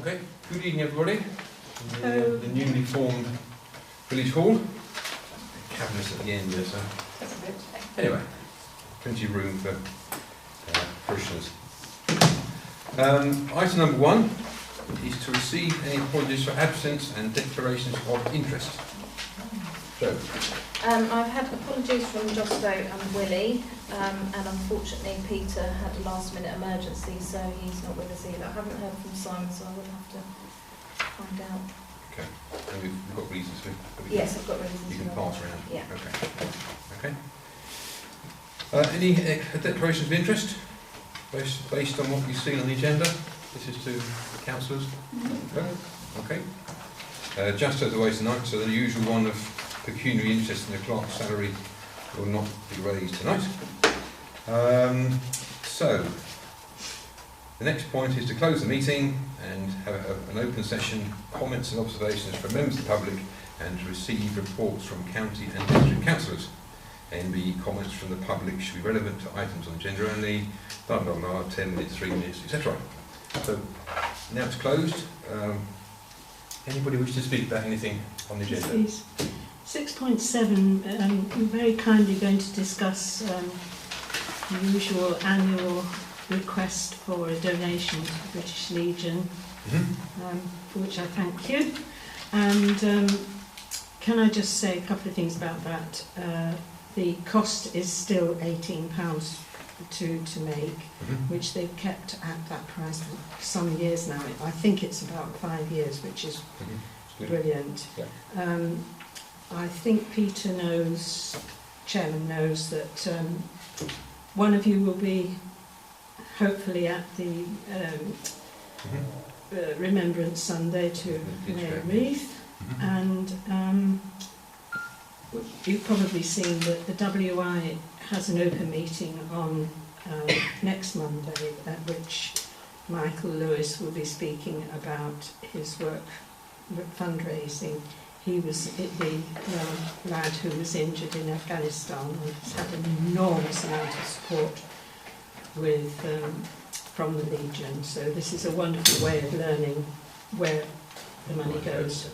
Okay, good evening everybody. The newly formed Village Hall. Cabinets at the end there, so. Anyway, plenty of room for parishioners. Item number 1 is to receive any apologies for absence and declarations of interest. So. I've had apologies from Josto and Willie, and unfortunately Peter had a last minute emergency, so he's not with us either. I haven't heard from Simon, so I will have to find out. Okay, and we've got reasons for it? Yes, I've got reasons. You can pass around? Yeah. Okay. Okay. Any declarations of interest based on what we've seen on the agenda? This is to councillors? Okay. Just as always tonight, so the usual one of pecuniary interest in the clerk's salary will not be raised tonight. So, the next point is to close the meeting and have an open session, comments and observations from members of the public, and to receive reports from county and district councillors. NB comments from the public should be relevant to items on agenda only, blah blah blah, 10 minutes, 3 minutes, etc. So, now it's closed. Anybody wish to speak about anything on the agenda? Please. 6.7, we're very kindly going to discuss the usual annual request for a donation to the British Legion, for which I thank you. And can I just say a couple of things about that? The cost is still £18 to make, which they've kept at that price for some years now. I think it's about 5 years, which is brilliant. Yeah. I think Peter knows, Chairman knows, that one of you will be hopefully at the Remembrance Sunday to lay a wreath, and you've probably seen that the WI has an open meeting on next Monday, at which Michael Lewis will be speaking about his work fundraising. He was the lad who was injured in Afghanistan, and has had an enormous amount of support with from the Legion. So this is a wonderful way of learning where the money goes.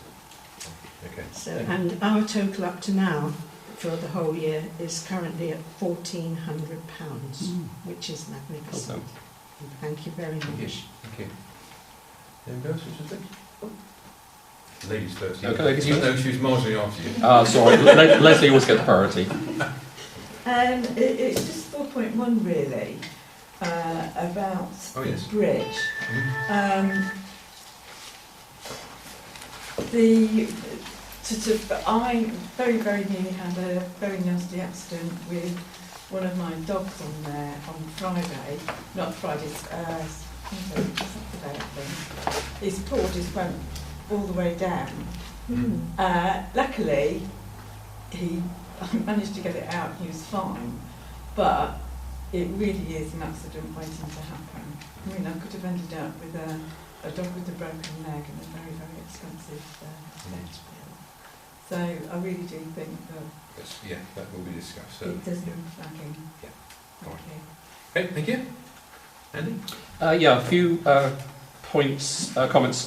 Okay. So, and our total up to now for the whole year is currently at £1,400, which is magnificent. Thank you very much. Thank you. Anyone else wish to speak? Ladies first. Okay, ladies first. No, she was marginally after you. Sorry, Leslie always gets priority. It's just 4.1 really, about the bridge. I very nearly had a very nasty accident with one of my dogs on there on Friday. Not Friday, Saturday I think. His paw just went all the way down. Luckily, he managed to get it out. He was fine, but it really is an accident waiting to happen. I mean, I could have ended up with a dog with a broken leg and a very expensive vet bill. So I really do think that that will be discussed. So, it does need flagging. Yeah. Thank you. Okay, thank you. Andy? A few comments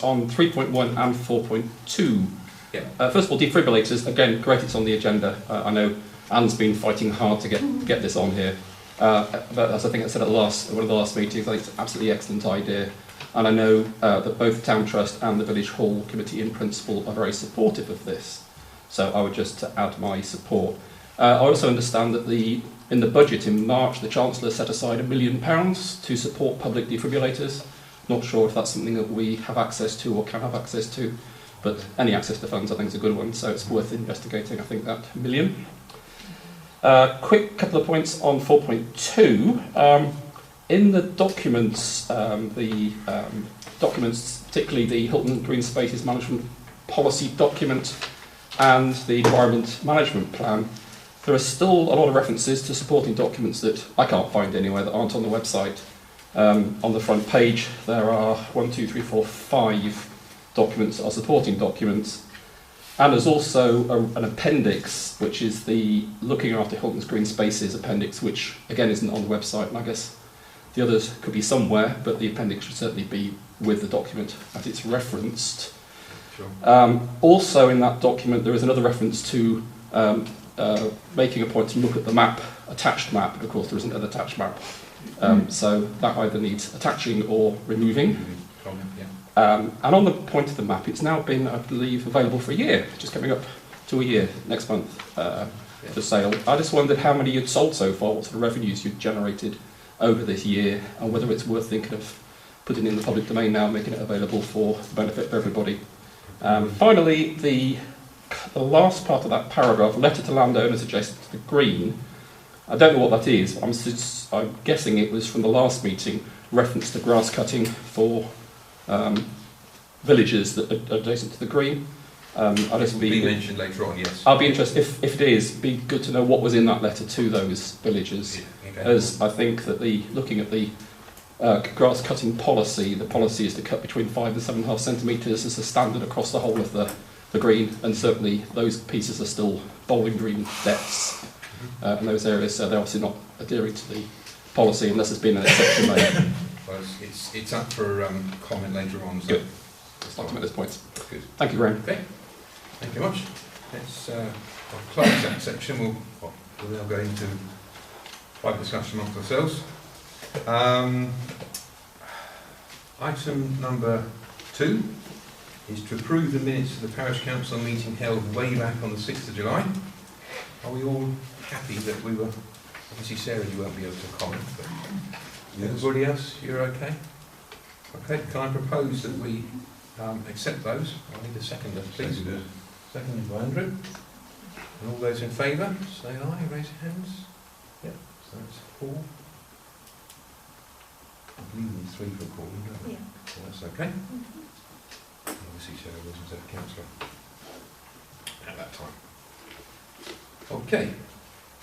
on 3.1 and 4.2. Yeah. First of all, defibrillators, again, great it's on the agenda. I know Anne's been fighting hard to get this on here. But as I think I said at one of the last meetings, I think it's an absolutely excellent idea. And I know that both Town Trust and the Village Hall Committee in principle are very supportive of this. So I would just add my support. I also understand that in the budget in March, the Chancellor set aside £1 million to support public defibrillators. Not sure if that's something that we have access to or can have access to, but any access to funds I think is a good one, so it's worth investigating, I think, that £1 million. Quick couple of points on 4.2. In the documents, particularly the Hilton Green Spaces Management Policy document and the Environment Management Plan, there are still a lot of references to supporting documents that I can't find anywhere that aren't on the website. On the front page, there are 5 documents that are supporting documents. And there's also an appendix, which is the Looking After Hilton's Green Spaces appendix, which again isn't on the website, and I guess The others could be somewhere, but the appendix should certainly be with the document as it's referenced. Sure. Also in that document there is another reference to making a point to look at the map, attached map, but of course there isn't an attached map. So that either needs attaching or removing. Comment, yeah. And on the point of the map, it's now been, I believe, available for a year, just coming up to a year next month for sale. I just wondered how many you'd sold so far, what sort of revenues you'd generated over this year, and whether it's worth thinking of putting it in the public domain now, making it available for the benefit of everybody. Finally, the last part of that paragraph, letter to landowners adjacent to the green, I don't know what that is. I'm guessing it was from the last meeting, reference to grass cutting for villages that are adjacent to the green. I'll just be mentioned later on, yes. I'll be interested, if it is, it'd be good to know what was in that letter to those villages. Yeah, okay. As I think that looking at the grass cutting policy, the policy is to cut between 5 and 7.5 centimetres as a standard across the whole of the green, and certainly those pieces are still bowling green depths in those areas, so they're obviously not adhering to the policy unless there's been an exception made. Well, it's up for comment later on. So Good. Let's not at this point. Good. Thank you, Graham. Okay. Thank you very much. Let's close that section. We'll now go into private discussion amongst ourselves. Item number 2 is to approve the minutes of the Parish Council meeting held way back on the 6th of July. Are we all happy that we were, obviously Sarah you won't be able to comment, but everybody else, you're okay? Okay, can I propose that we accept those? I need a seconder, please. Seconded by Andrew. And all those in favour, say aye, raise your hands. Yep, so that's 4. I believe we need 3 for recording, don't we? Yeah. So that's okay. Obviously Sarah wasn't a councillor at that time. Okay,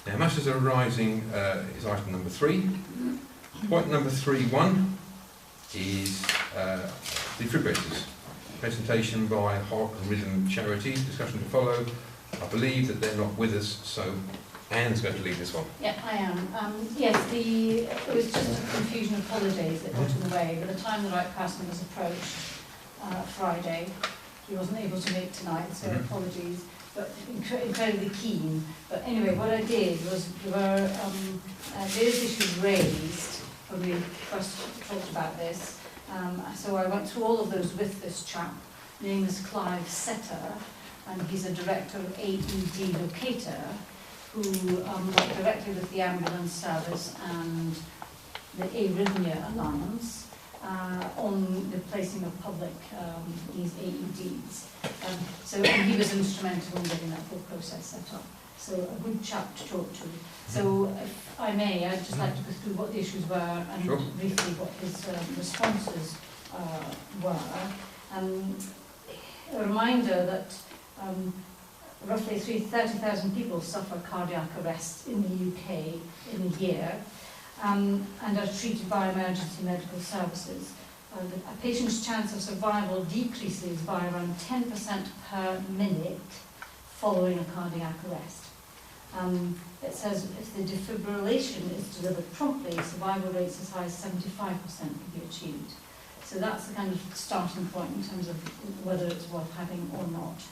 now matters arising is item number 3. Point number 3.1 is defibrillators. Presentation by Hark and Rhythm Charities. Discussion to follow. I believe that they're not with us, so Anne's going to lead this one. Yeah, I am. Yes, it was just a confusion of holidays that got in the way. By the time the right person was approached Friday, he wasn't able to make tonight, so apologies. But incredibly keen. But anyway, what I did was there were various issues raised when we first talked about this. So I went through all of those with this chap. His name is Clive Setter, and he's a director of AED Locator, who worked directly with the ambulance service and the Arrhythmia Alliance on the placing of public these AEDs. So he was instrumental in getting that whole process set up. So a good chap to talk to. So if I may, I'd just like to go through what the issues were and briefly what his responses were. A reminder that roughly 30,000 people suffer cardiac arrest in the UK in a year and are treated by emergency medical services. A patient's chance of survival decreases by around 10% per minute following a cardiac arrest. It says if the defibrillation is delivered promptly, survival rates as high as 75% can be achieved. So that's the kind of starting point in terms of whether it's worth having or not.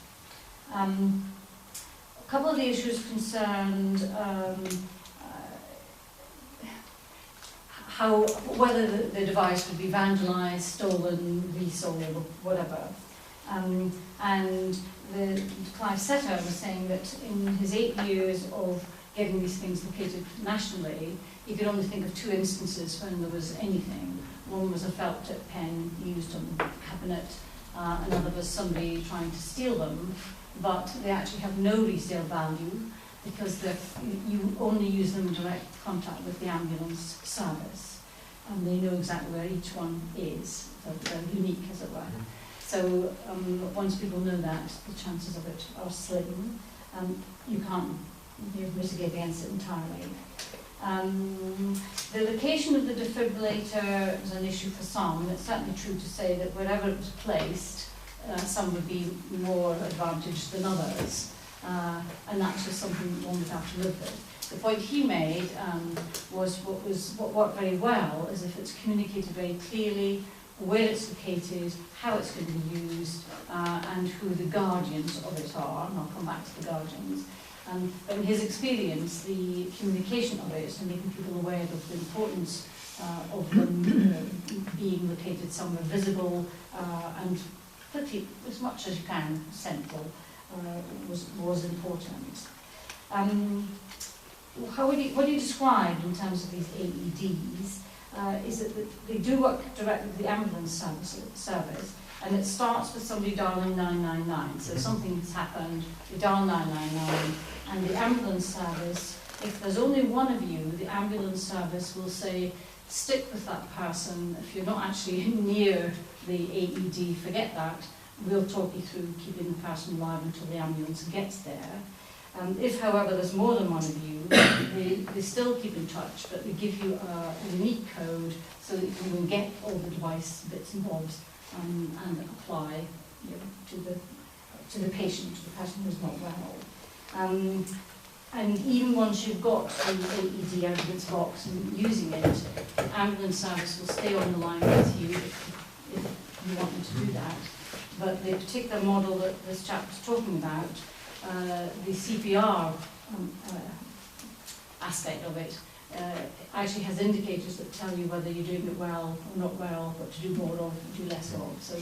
A couple of the issues concerned whether the device would be vandalised, stolen, resold, or whatever. And the Clive Setter was saying that in his 8 years of getting these things located nationally, he could only think of 2 instances when there was anything. One was a felt tip pen used on the cabinet, another was somebody trying to steal them, but they actually have no resale value because you only use them in direct contact with the ambulance service, and they know exactly where each one is, so they're unique, as it were. So once people know that, the chances of it are slim. You can't mitigate against it entirely. The location of the defibrillator is an issue for some, and it's certainly true to say that wherever it was placed, some would be more advantaged than others, and that's just something one would have to live with. the point he made was what worked very well is if it's communicated very clearly where it's located, how it's going to be used, and who the guardians of it are, and I'll come back to the guardians. But in his experience, the communication of it and making people aware of the importance of them being located somewhere visible and pretty, as much as you can, central, was important. What do you describe in terms of these AEDs is that they do work directly with the ambulance service, and it starts with somebody dialing 999. So something has happened, you dial 999, and the ambulance service, if there's only one of you, the ambulance service will say, stick with that person. If you're not actually near the AED, forget that. We'll talk you through keeping the person alive until the ambulance gets there. If, however, there's more than one of you, they still keep in touch, but they give you a unique code so that you can get all the device bits and bobs and apply to the patient, to the person who's not well. And even once you've got the AED out of its box and using it, the ambulance service will stay on the line with you if you want them to do that. But the particular model that this chap was talking about, the CPR aspect of it, actually has indicators that tell you whether you're doing it well or not well, what to do more of, do less of. So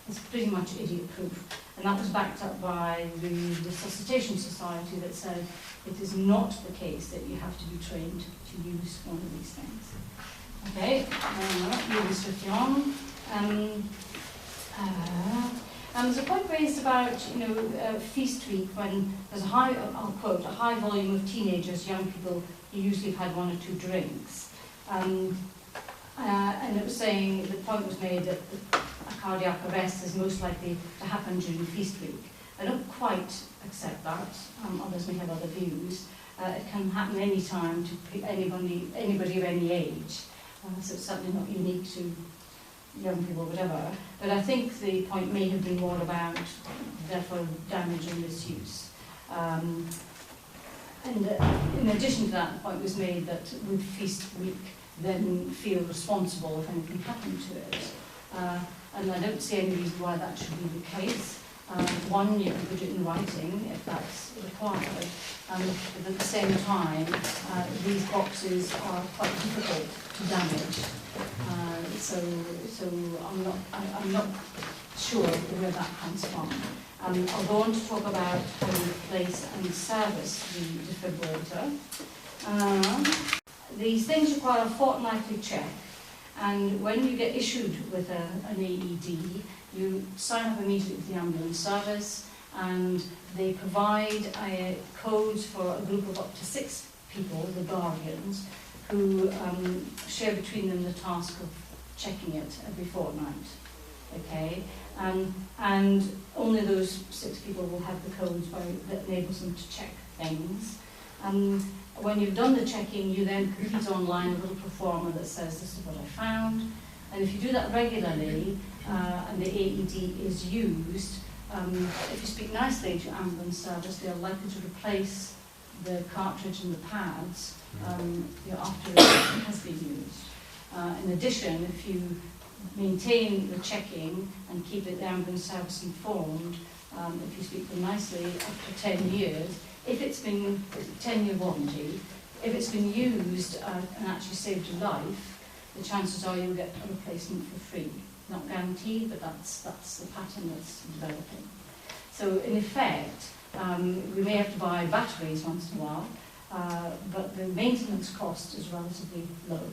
it's pretty much idiot-proof. And that was backed up by the Resuscitation Society that said it is not the case that you have to be trained to use one of these things. Okay, moving swiftly on. There's a point raised about, feast week when there's a high, I'll quote, a high volume of teenagers, young people who usually have had 1 or 2 drinks. And it was saying, the point was made that a cardiac arrest is most likely to happen during feast week. I don't quite accept that. Others may have other views. It can happen any time to anybody of any age. So it's certainly not unique to young people, whatever. But I think the point may have been more about, therefore, damage and misuse. And in addition to that, the point was made that with feast week, then feel responsible if anything happened to it. And I don't see any reason why that should be the case. One, you can put it in writing if that's required. But at the same time, these boxes are quite difficult to damage. So I'm not sure where that comes from. I'll go on to talk about how you place and service the defibrillator. These things require a fortnightly check, and when you get issued with an AED, you sign up immediately with the ambulance service, and they provide codes for a group of up to 6 people, the guardians, who share between them the task of checking it every fortnight. Okay, and only those 6 people will have the codes that enables them to check things. When you've done the checking, you then complete online a little performer that says, this is what I found. And if you do that regularly, and the AED is used, if you speak nicely to ambulance service, they are likely to replace the cartridge and the pads after it has been used. In addition, if you maintain the checking and keep the ambulance service informed, if you speak to them nicely, after 10 years, if it's been 10-year warranty, if it's been used and actually saved your life, the chances are you'll get a replacement for free. Not guaranteed, but that's the pattern that's developing. So in effect, we may have to buy batteries once in a while, but the maintenance cost is relatively low,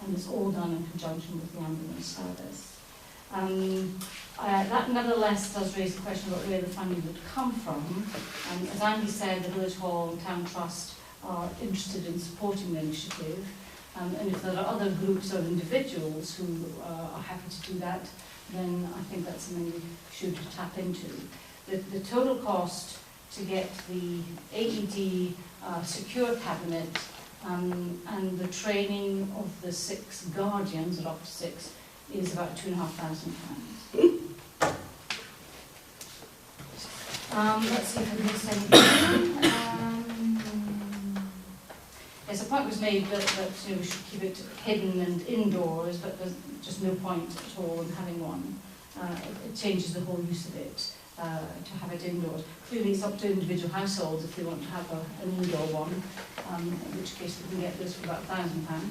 and it's all done in conjunction with the ambulance service. That nevertheless does raise the question about where the funding would come from. As Andy said, the Village Hall and Town Trust are interested in supporting the initiative, and if there are other groups or individuals who are happy to do that, then I think that's something we should tap into. The total cost to get the AED secure cabinet and the training of the 6 guardians, or up to 6, is about £2,500. Let's see if I missed anything. yes, a point was made that you know, we should keep it hidden and indoors, but there's just no point at all in having one. It changes the whole use of it to have it indoors. Clearly it's up to individual households if they want to have an indoor one, in which case we can get this for about £1,000.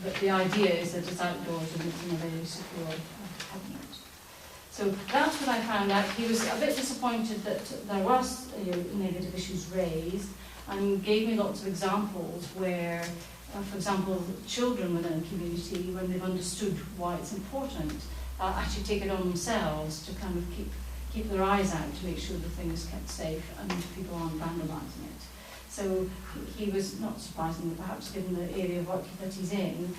But the idea is that it's outdoors and it's in a very secure cabinet. So that's what I found out. He was a bit disappointed that there was negative issues raised, and gave me lots of examples where, for example, children within a community, when they've understood why it's important, actually take it on themselves to kind of keep their eyes out to make sure the thing is kept safe and people aren't vandalising it. So he was, not surprisingly perhaps given the area of work that he's in,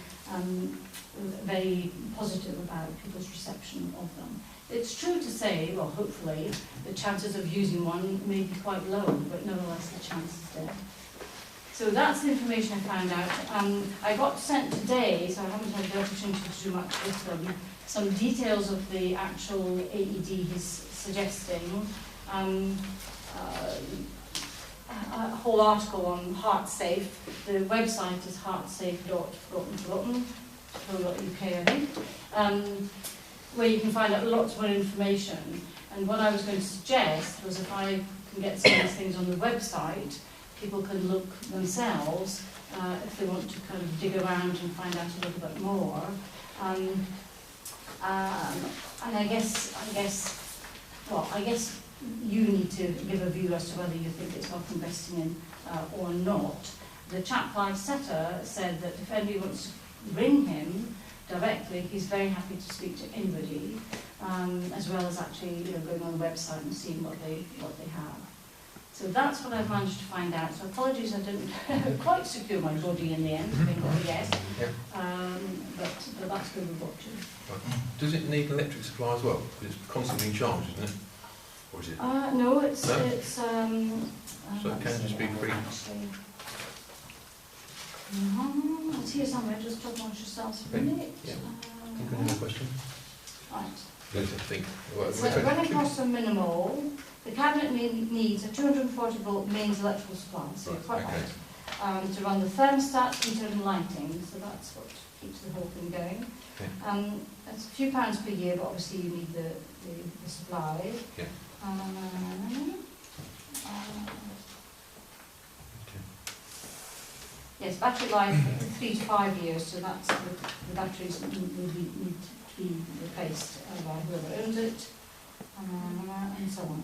very positive about people's reception of them. It's true to say, well hopefully, the chances of using one may be quite low, but nevertheless the chance is there. So that's the information I found out. I got sent today, so I haven't had the opportunity to do much with them, some details of the actual AED he's suggesting. A whole article on HeartSafe. The website is heartsafe.forgottenforgotten.uk, I think, where you can find out lots more information. And what I was going to suggest was if I can get some of these things on the website, people can look themselves if they want to kind of dig around and find out a little bit more. And I guess you need to give a view as to whether you think it's worth investing in or not. The chap live setter said that if anybody wants to ring him directly, he's very happy to speak to anybody, as well as actually going on the website and seeing what they have. So that's what I've managed to find out. So apologies I didn't quite secure my body in the end, I think, yes. But that's where we got to. Does it need electric supply as well? Because it's constantly being charged, isn't it? Or is it? No, it's no? it's so it can just be free. It's here somewhere. Just talk amongst yourselves for a minute. Yeah. You can have a question. Right. Don't think. So running costs are minimal. The cabinet needs a 240 volt mains electrical supply, so you're quite right. To run the thermostat, heater and lighting, so that's what keeps the whole thing going. Okay. It's a few pounds per year, but obviously you need the supply. Yeah. Yes, battery life 3 to 5 years, so that's the batteries need to be replaced by whoever owns it, and so on.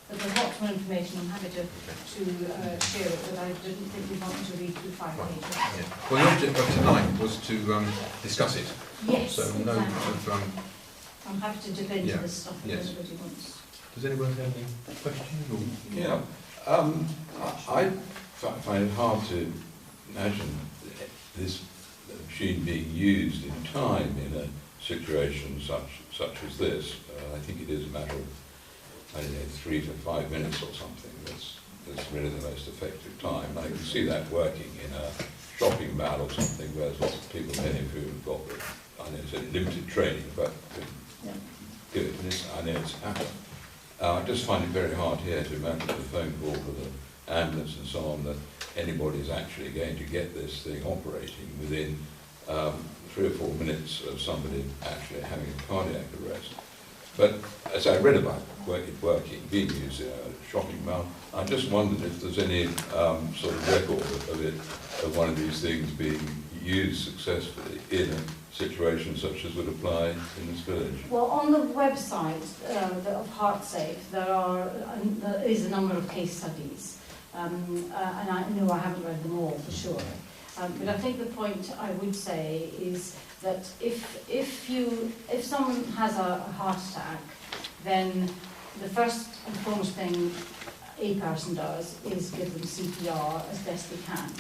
But there's lots more information. I'm happy to share it, but I didn't think we wanted to read through 5 pages. Yeah. Well, the object of tonight was to discuss it. Yes, so no exactly. I'm happy to dip into this stuff if anybody wants. Does anyone have any questions? Or? Yeah. I find it hard to imagine this machine being used in time in a situation such as this. I think it is a matter of, I don't know, 3 to 5 minutes or something. That's really the most effective time. I can see that working in a shopping mall or something where there's lots of people there who've got, I know it's a limited training, but do it. And I know it's happened. I just find it very hard here to imagine the phone call for the ambulance and so on that anybody's actually going to get this thing operating within 3 or 4 minutes of somebody actually having a cardiac arrest. But as I read about it working, being used in a shopping mall, I just wondered if there's any sort of record of one of these things being used successfully in a situation such as would apply in this village. Well, on the website of HeartSafe, there is a number of case studies, and I know I haven't read them all for sure. But I think the point I would say is that if someone has a heart attack, then the first and foremost thing a person does is give them CPR as best they can.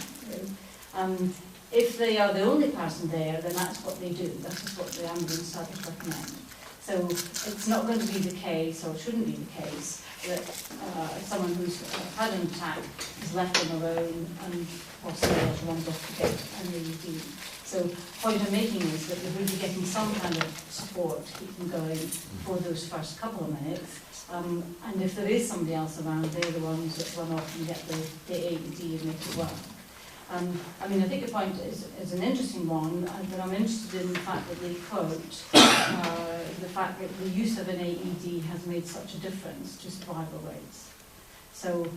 If they are the only person there, then that's what they do. That is what the ambulance service recommend. So it's not going to be the case, or shouldn't be the case, that someone who's had an attack is left on their own and possibly runs off to get an AED. So the point I'm making is that we're really getting some kind of support to keep them going for those first couple of minutes. And if there is somebody else around, they're the ones that run off and get the AED and make it work. I mean, I think your point is an interesting one, but I'm interested in the fact that they quote the fact that the use of an AED has made such a difference to survival rates. So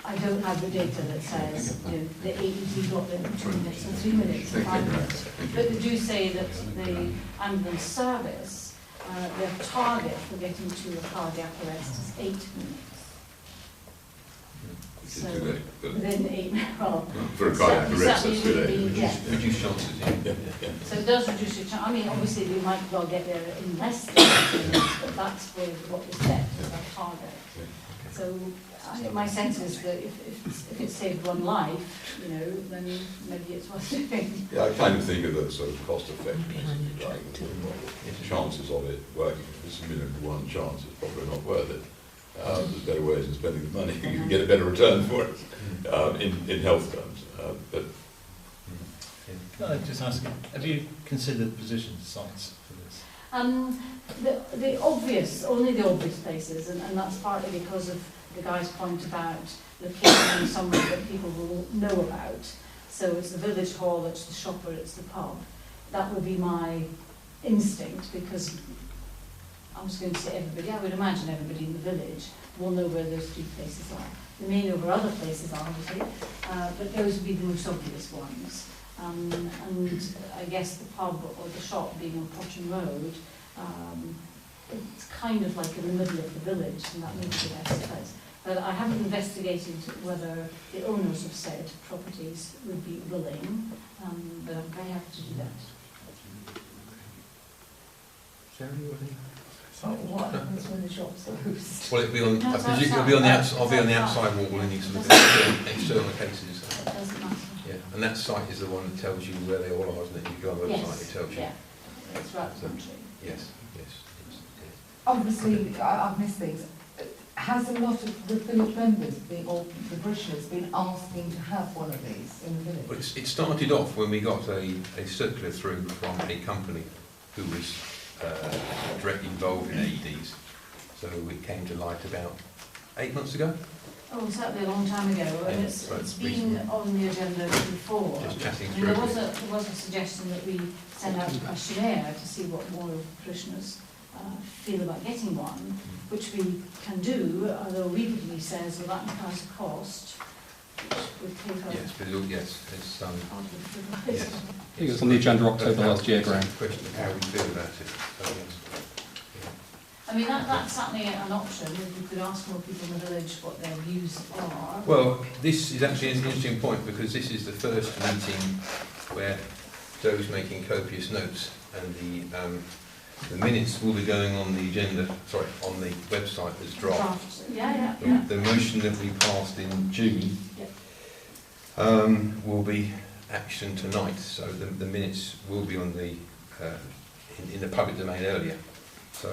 I don't have the data that says, you know, the AED got there in 2 minutes and 3 minutes and 5 minutes. But they do say that the ambulance service, their target for getting to a cardiac arrest is 8 minutes. So within 8 minutes, well, for a cardiac arrest, that's good. Reduce chances. Yeah. So it does reduce your chance. I mean, obviously we might well get there in less than 8 minutes, but that's what we set as our target. So my sense is that if it saved one life, you know, then maybe it's worth doing. Yeah, I kind of think of the sort of cost effectiveness, like the chances of it working. If it's a 1 chance, it's probably not worth it. There's better ways of spending the money. You can get a better return for it in health terms. But Can I just ask you, have you considered position sites for this? The obvious, only the obvious places, and that's partly because of the guy's point about locating somewhere that people will know about. So it's the village hall, it's the shop, or it's the pub. That would be my instinct, because I was going to say everybody, I would imagine everybody in the village will know where those 3 places are. They may know where other places are, obviously, but those would be the most obvious ones. And I guess the pub or the shop being on Potton Road, it's kind of like in the middle of the village, and that makes it best place. But I haven't investigated whether the owners of said properties would be willing, but I'm very happy to do that. What happens when the shop's closed? Well, it'll be on. No, I it's presume it'll outside. be on the outside. I'll be on the It's outside. outside wall and you sort of external cases. It doesn't matter. Yeah, and that site is the one that tells you where they all are, isn't it? You go on the website, Yes, it tells you. yeah, it's right the country. Yes, yes. Obviously, I've missed things. Has a lot of the village members, or the parishioners, been asking to have one of these in the village? Well, it started off when we got a circular through from a company who was directly involved in AEDs. So it came to light about 8 months ago. Oh, certainly a long time ago, and Yeah, it's right, been on the agenda before. Just chatting And through there it. was a suggestion that we send out a questionnaire to see what more parishioners feel about getting one, which we can do, although legally says, well, that implies a cost, which would take up Yes, but it's part of the yes. I think it was on the agenda October last year, Graham. It's a question of how we feel about it. So, yes. I mean, that's certainly an option. We could ask more people in the village what their views are. Well, this is actually an interesting point because this is the first meeting where Joe's making copious notes, and the minutes will be going on the agenda, sorry, on the website as draft. Yeah. The motion that we passed in June will be action tonight, so the minutes will be on the in the public domain earlier. So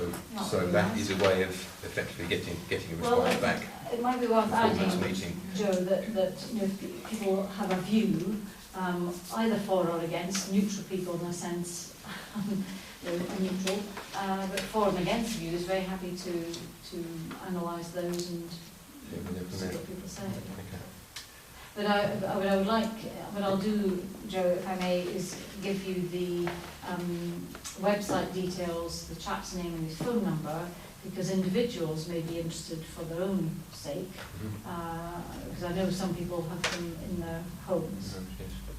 that is a way of effectively getting a response back. It might be worth before this adding, meeting. Joe, that you know, if people have a view, either for or against, neutral people in a sense, you know, are neutral, but for and against views, very happy to analyse those and see what people say. Okay. But I would like, what I'll do, Joe, if I may, is give you the website details, the chap's name and his phone number, because individuals may be interested for their own sake, because I know some people have them in their homes.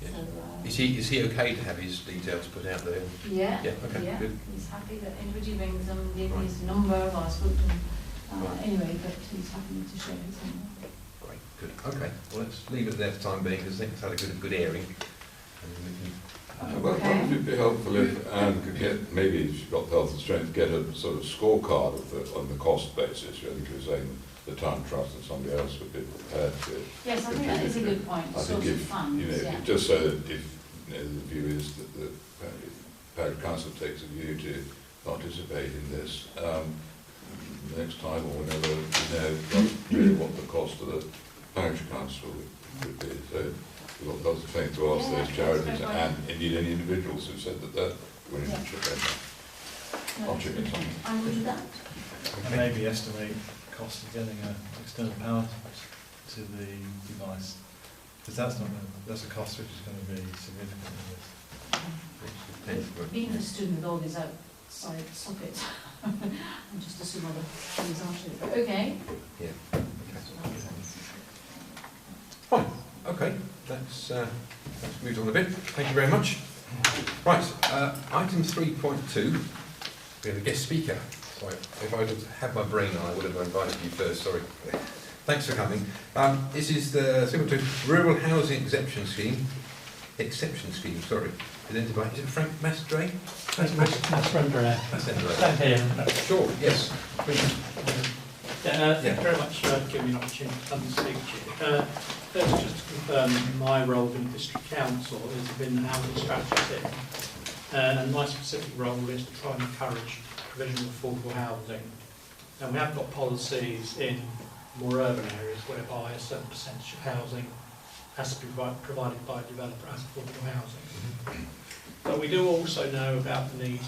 Yes. So, Is he okay to have his details put out there? yeah, Yeah, okay, yeah, good. he's happy that anybody rings him, gave me his number, well, I spoke to him Right. anyway, but he's happy to share his number. Great, good. Okay, well, let's leave it there for the time being because I think it's had a good airing. And we can Well, Okay. would it be helpful if Anne could get, maybe if she's got the health and strength, get a sort of scorecard of on the cost basis? I think you were saying the town trust and somebody else would be prepared to. Yes, I think that is a good point, I source think of if, funds, you know, yeah. just so that if, you know, the view is that the Parish Council takes a view to participate in this, next time or whenever, you know, really what the cost of the Parish Council would be. So lots of things to ask those charities and indeed any individuals who said that they're willing to chip in. I'll chip in something. I will do that. And maybe estimate the cost of getting an external power to the device, because that's a cost which is going to be significant in this. Being a student with all these outside sockets, I just assume other things aren't it. But okay. Yeah. Fine. Okay. Let's move on a bit. Thank you very much. Right. Item 3.2. We have a guest speaker. Sorry, if I had my brain on, I would have invited you first. Sorry. Thanks for coming. This is the 3.2 Rural Housing Exception Scheme. Sorry. Presented by, is it Frank Mastre? That's Rendra. Stand here. Sure, yes. Please. Thank you very much for giving me an opportunity to come and speak to you. First, just to confirm my role in the District Council has been the housing strategy, and my specific role is to try and encourage provision of affordable housing. And we have got policies in more urban areas whereby a certain percentage of housing has to be provided by a developer as affordable housing. But we do also know about the need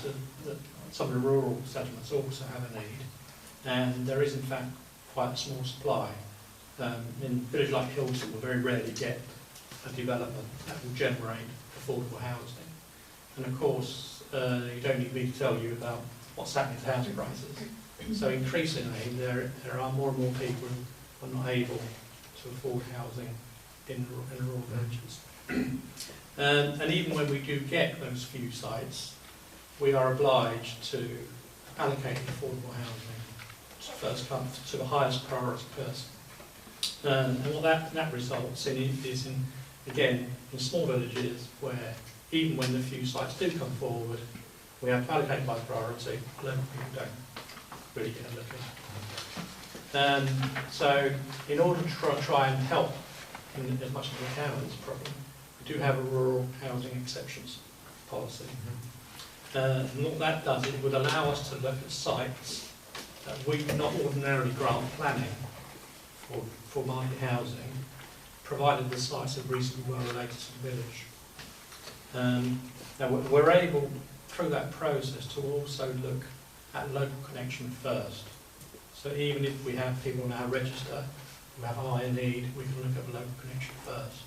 that some of the rural settlements also have a need, and there is in fact quite a small supply. In a village like Hilton, we very rarely get a development that will generate affordable housing. And of course, you don't need me to tell you about what's happening to housing prices. So increasingly, there are more and more people who are not able to afford housing in rural villages. And even when we do get those few sites, we are obliged to allocate affordable housing to first come to the highest priority person. And what that results in is, again, in small villages where even when the few sites do come forward, we have to allocate by priority, local people don't really get a look at. So in order to try and help as much as we can with this problem, we do have a rural housing exceptions policy. And what that does, it would allow us to look at sites that we would not ordinarily grant planning for market housing, provided the sites are reasonably well related to the village. Now we're able, through that process, to also look at local connection first. So even if we have people on our register who have a higher need, we can look at local connection first.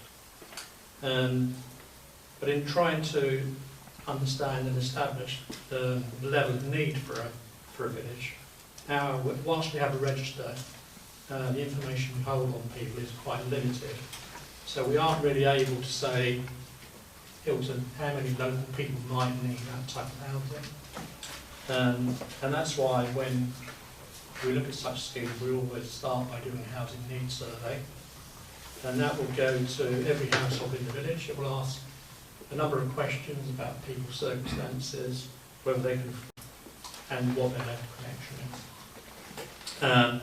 But in trying to understand and establish the level of need for a village, whilst we have a register, the information we hold on people is quite limited. So we aren't really able to say, Hilton, how many local people might need that type of housing. And that's why when we look at such schemes, we always start by doing a housing needs survey. And that will go to every household in the village. It will ask a number of questions about people's circumstances, whether they can, and what their local connection is.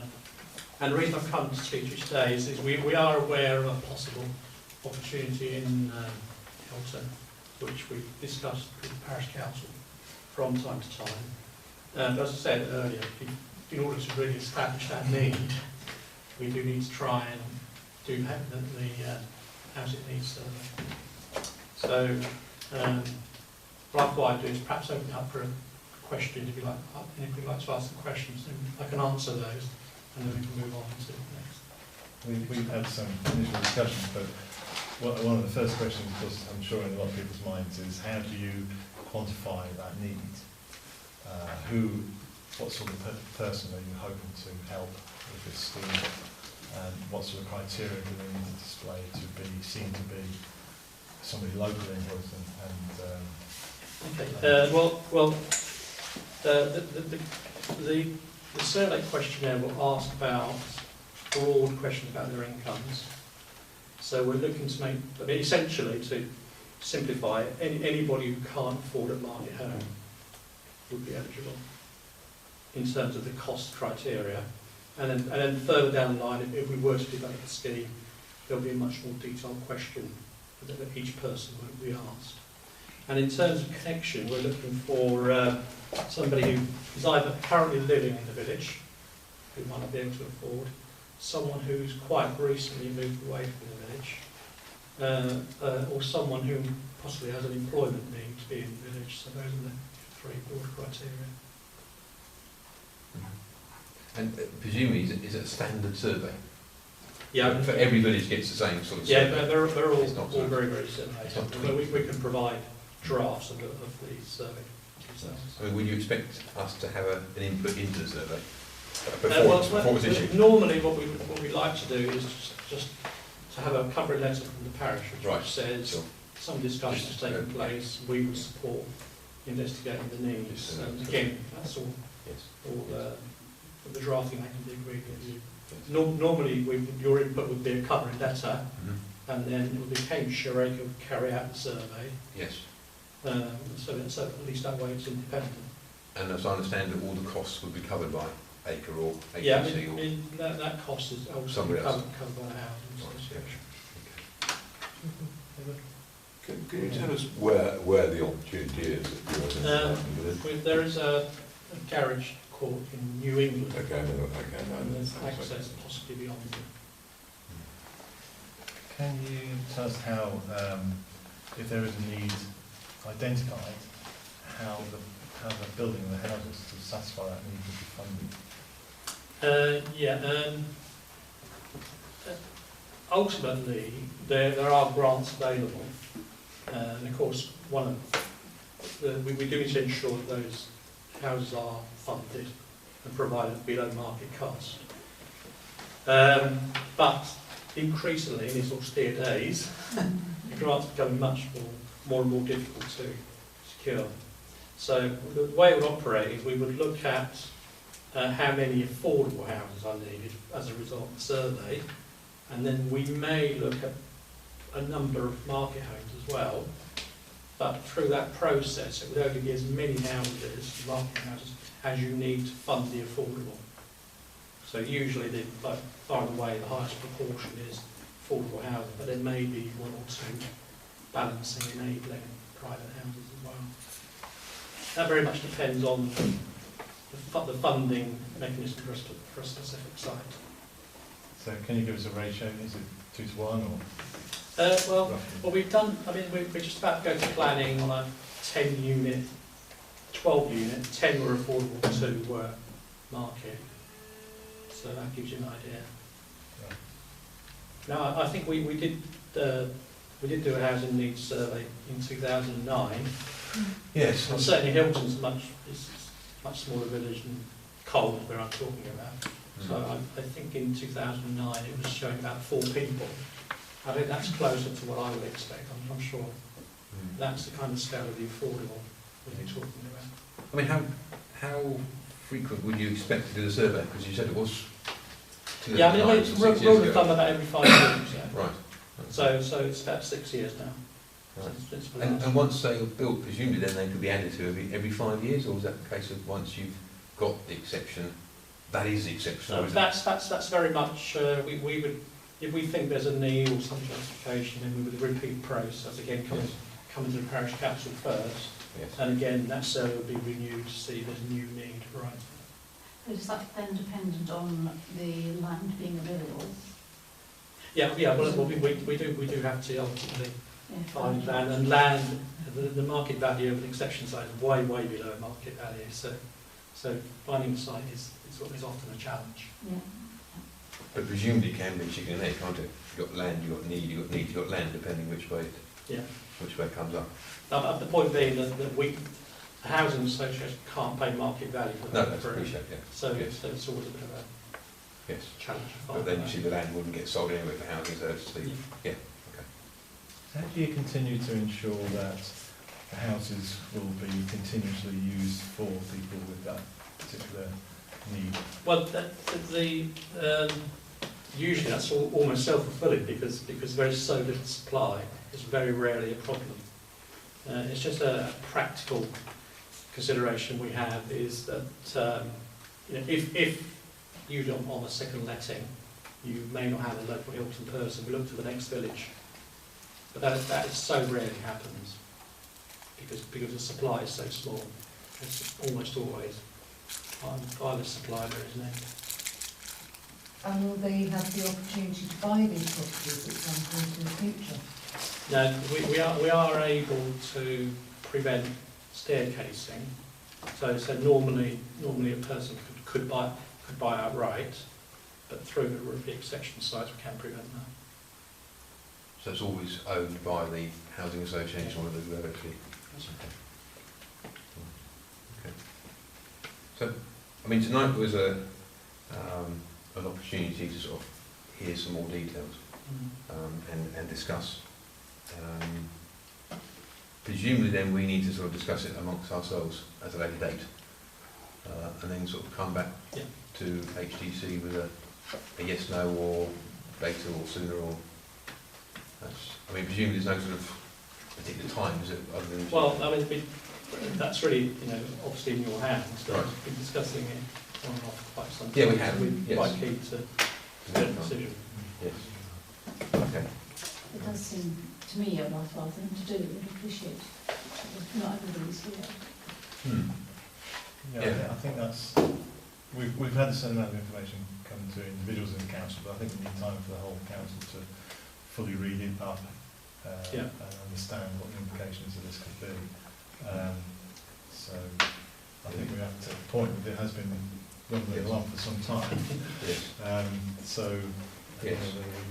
And the reason I've come to speak to you today is we are aware of a possible opportunity in Hilton, which we've discussed with the Parish Council from time to time. But as I said earlier, in order to really establish that need, we do need to try and do the housing needs survey. So what I thought I'd do is perhaps open it up for a question, if you'd like to ask some questions, then I can answer those, and then we can move on to the next. We've had some initial discussions, but one of the first questions, of course, I'm sure in a lot of people's minds is how do you quantify that need? What sort of person are you hoping to help with this scheme? And what sort of criteria do they need to display to be seen to be somebody local in Hilton? The survey questionnaire will ask about broad questions about their incomes. So we're looking to essentially to simplify it, anybody who can't afford a market home would be eligible in terms of the cost criteria. And then further down the line, if we were to develop a scheme, there'll be a much more detailed question that each person would be asked. And in terms of connection, we're looking for somebody who is either currently living in the village, who might not be able to afford, someone who's quite recently moved away from the village, or someone who possibly has an employment need to be in the village. So those are the three broad criteria. And presumably, is it a standard survey? Yeah, For every village gets the same sort of yeah, survey? they're all, It's not all very, very similar. it's not But we can provide drafts of the survey themselves. I mean, would you expect us to have an input into the survey? Well, Before it's issued? normally what we like to do is just to have a covering letter from the parish Right. which says Sure. some discussion has taken place, we will support investigating the needs. And again, that's all, Yes. the drafting that can be agreed with you. Normally, your input would be a covering letter, Mhm. and then it would be Cambridgeshire who would carry out the survey, Yes. so at least that way it's independent. And as I understand it, all the costs would be covered by Acre or Yeah, agency or... that cost is also Somebody else. covered by the housing Right, association. Can you tell us where the opportunity is that you're in? There is a garage court in New England, Okay, and there's no, access possibly beyond it. Can you tell us how, if there is a need identified, how the building of the houses to satisfy that need would be funded? Ultimately, there are grants available, and of course, we do need to ensure that those houses are funded and provided below market cost. But increasingly, in these austere days, the grants are becoming much more and more difficult to secure. So the way it would operate is we would look at how many affordable houses are needed as a result of the survey, and then we may look at a number of market homes as well. But through that process, it would only be as many houses, market houses, as you need to fund the affordable. So usually, by far and away, the highest proportion is affordable housing, but there may be one or two balancing, enabling private houses as well. That very much depends on the funding mechanism for a specific site. So can you give us a ratio? Is it 2 to 1 or Well, roughly? what we've done, I mean, we're just about to go to planning on a 10-unit, 12-unit, 10 were affordable, 2 were market. So that gives you an idea. Right. Now, I think we did do a housing needs survey in 2009. Yes. And certainly Hilton's is a much smaller village than Cole, where I'm talking about. So I think in 2009 it was showing about 4 people. I think that's closer to what I would expect. I'm sure that's the kind of scale of the affordable that you're talking about. I mean, how frequent would you expect to do the survey? Because you said it was... Yeah, I mean, it's 6 years rule of ago. thumb about every 5 years. Yeah. Right. So it's about 6 years now. Right. Since the last. And once they are built, presumably then they could be added to every 5 years, or is that the case of once you've got the exception, that is the exception? So that's very much, we would, if we think there's a need or some justification, then we would repeat the process, again, come to the Parish Council first, Yes. and again, that survey will be renewed to see if there's a new need, right? Is that then dependent on the land being available? Yeah, well, we do have to ultimately Yeah, find land, and land, the market value of an exception site is way below market value, so finding a site is often a challenge. Yeah. But presumably it can be chicken and egg, can't it? You've got land, you've got need, you've got land, depending which way it comes up. The point being that the housing association can't pay market value for No, that. that's appreciated, yeah. So Yes. so it's always a bit of a Yes. challenge to But find. then you see the land wouldn't get sold anyway for housing, so it's the... Yeah. How do you continue to ensure that the houses will be continuously used for people with that particular need? Well, usually that's almost self-fulfilling because there is so little supply. It's very rarely a problem. It's just a practical consideration we have is that if you don't on a second letting, you may not have a local Hilton person. We look to the next village, but that is so rarely happens because the supply is so small. It's almost always either supply there is need. And will they have the opportunity to buy these properties at some point in the future? No, we are able to prevent staircasing. So normally a person could buy outright, but through the exception sites we can prevent that. So it's always owned by the housing association or the directly. Okay. So, I mean, tonight was an opportunity to sort of hear some more details and discuss. Presumably then we need to sort of discuss it amongst ourselves at a later date and then sort of come back to HTC with a yes, no, or later or sooner, or I mean, presumably there's no sort of particular time, is it? Other than well, I mean, that's really, obviously in your hands. But right. We've been discussing it on and off quite some time. Yeah, we have. We're quite keen to get a decision. Yes. Okay. It does seem to me a worthwhile thing to do. We'd appreciate it. Not everybody's here. Yeah, I think that's, we've had a certain amount of information come to individuals in the council, but I think we need time for the whole council to fully read it up and understand what the implications of this could be. So I think we have to take the point that it has been rumbling along for some time. Yes. So yes. whether we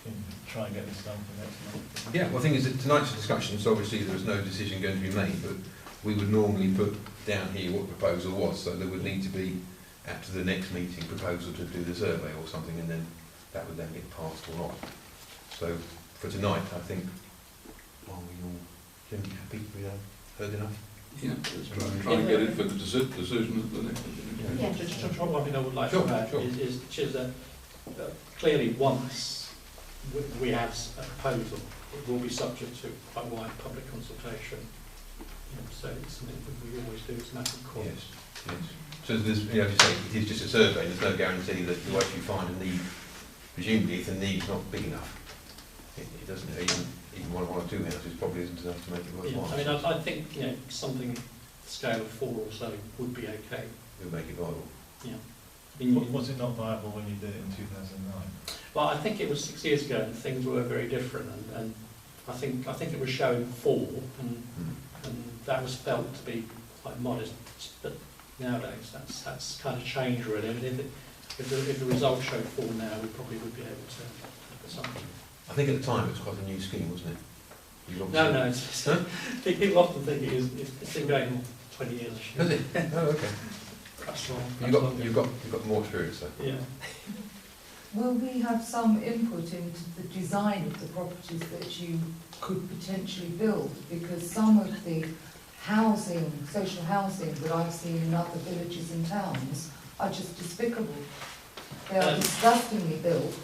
can try and get this done for next month. Yeah, well, the thing is that tonight's discussion, so obviously there was no decision going to be made, but we would normally put down here what the proposal was, so there would need to be, after the next meeting, proposal to do the survey or something, and then that would then get passed or not. So for tonight, I think, are we all generally happy? We have heard enough? Yeah, let's try and get it for the decision at the next meeting. Yeah. Just one thing I would like Sure, to add sure. is that clearly once we have a proposal, it will be subject to quite wide public consultation. So it's something that we always do as a matter of course. Yes, yes. So there's, as you say, it is just a survey, there's no guarantee that you actually find a need. Presumably if the need's not big enough, it doesn't, even one or two houses probably isn't enough to make it worthwhile. Yeah. I mean, I think something scale of 4 or so would be okay. It would make it viable. Yeah. Was it not viable when you did it in 2009? Well, I think it was 6 years ago, and things were very different. And I think it was showing 4, and that was felt to be quite modest. But nowadays, that's kind of changed really. I mean, if the results show 4 now, we probably would be able to look at something. I think at the time it was quite a new scheme, wasn't it? No. People often think it's been going on 20 years. Has it? Oh, okay. That's long. You've got more experience though. Yeah. Will we have some input into the design of the properties that you could potentially build? Because some of the housing, social housing that I've seen in other villages and towns are just despicable. They are disgustingly built,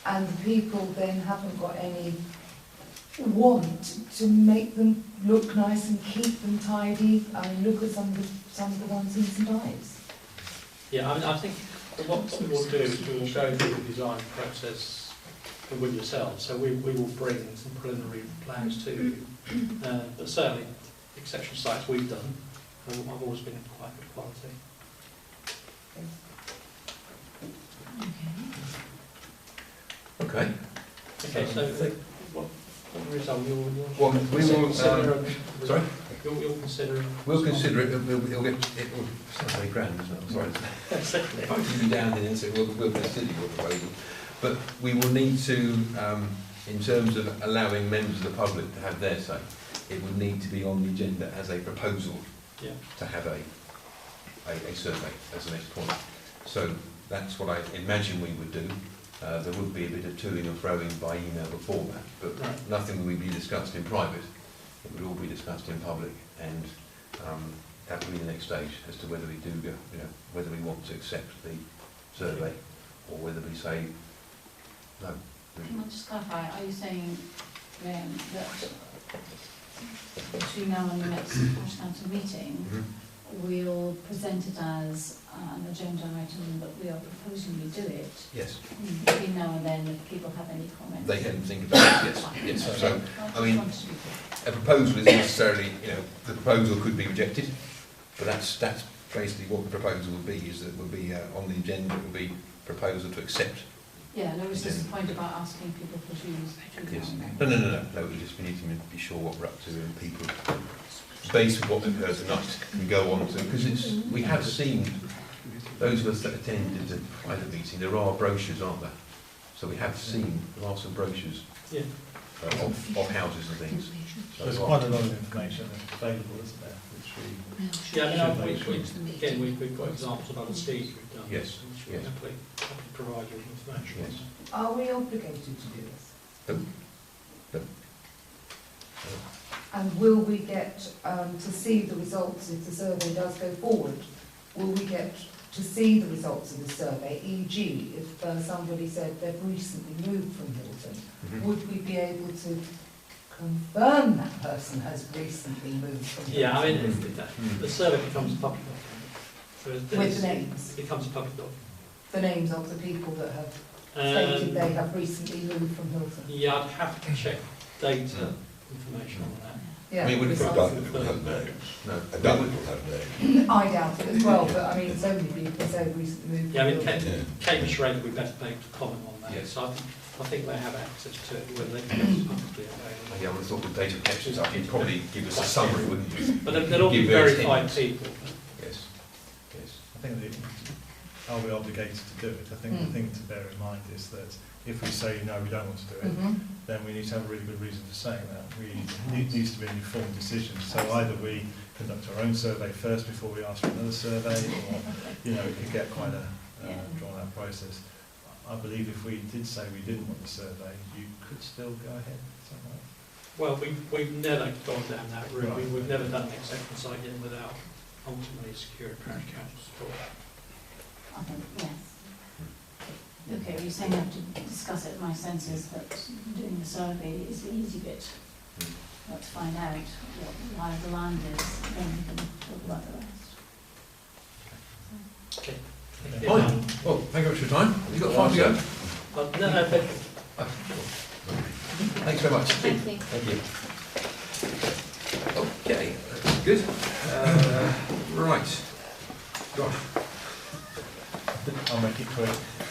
and the people then haven't got any want to make them look nice and keep them tidy. I mean, look at some of the ones in St Ives. Yeah, I mean, I think what we will do is we will go through the design process with yourselves. So we will bring some preliminary plans to you. But certainly, exception sites we've done have always been quite good quality. Okay. Okay, so what result you'll Well, we will. Sorry. You'll consider. We'll consider it. It'll get. It will. It's not very grand, isn't it? I'm sorry. It won't be down in, so we'll consider your proposal. But we will need to, in terms of allowing members of the public to have their say, it would need to be on the agenda as a proposal to have a survey as the next point. So that's what I imagine we would do. There would be a bit of toing and froing by email before that, but nothing would be discussed in private. It would all be discussed in public, and that would be the next stage as to whether we do go, whether we want to accept the survey or whether we say no. Can I just clarify, are you saying that between now and the next Parish Council meeting, we'll present it as an agenda item that we are proposing we do it? Yes. Between now and then, if people have any comments? They can think about it, yes. Yes. So, I mean, a proposal isn't necessarily, the proposal could be rejected, but that's basically what the proposal would be, is that it would be on the agenda, it would be proposal to accept Yeah, there was just a point about asking people for views. Yes. No, we need to be sure what we're up to, and people, based on what they've heard tonight, can go on to, because we have seen, those of us that attended the private meeting, there are brochures, aren't there? So we have seen lots of brochures Yeah. of houses and things. So There's quite a lot of information available, isn't there, which we Yeah, I mean, should make sure. again, we've got examples of other schemes we've done. Yes, Which we'll yes. happily provide you with information. Yes. Are we obligated to do this? No. And will we get to see the results if the survey does go forward? Will we get to see the results of the survey, e.g. if somebody said they've recently moved from Hilton, would we be able to confirm that person has recently moved from Hilton? Yeah, I mean, the survey becomes a public document. So With the names? It becomes a public document. The names of the people that have stated they have recently moved from Hilton? Yeah, I'd have to check data information on that. Yeah, I mean, I precisely. doubt it will have names. No. I doubt it will have names. I doubt it as well, but I mean, so many people say recently moved Yeah, I from mean, Hilton. Cambridgeshire would be better able to comment on that. Yes. So I think they have access to it, whether they can get publicly available. Yeah, I would have thought with data protection stuff, you'd probably give us a summary, wouldn't you? But they'll all be Give various verified hints. people. Yes. Yes. I think are we obligated to do it? I think the thing to bear in mind is that if we say no, we don't want to do it, then we need to have a really good reason for saying that. It needs to be an informed decision. So either we conduct our own survey first before we ask for another survey, or it could get quite a drawn-out process. I believe if we did say we didn't want the survey, you could still go ahead. Is that right? Well, we've never gone down that route. Right. We've never done an acceptance site in without ultimately securing Parish Council support. I think, yes. Okay, well, you're saying you have to discuss it. My sense is that doing the survey is the easy bit. But to find out what lie of the land is, then we can talk about the rest. Okay. Fine. Well, thank you very much for your time. Have you got time to go? Well, no, but Thanks very much. Thank you. Thank you. Okay, that's good. Right. Gosh. I'll make it quick.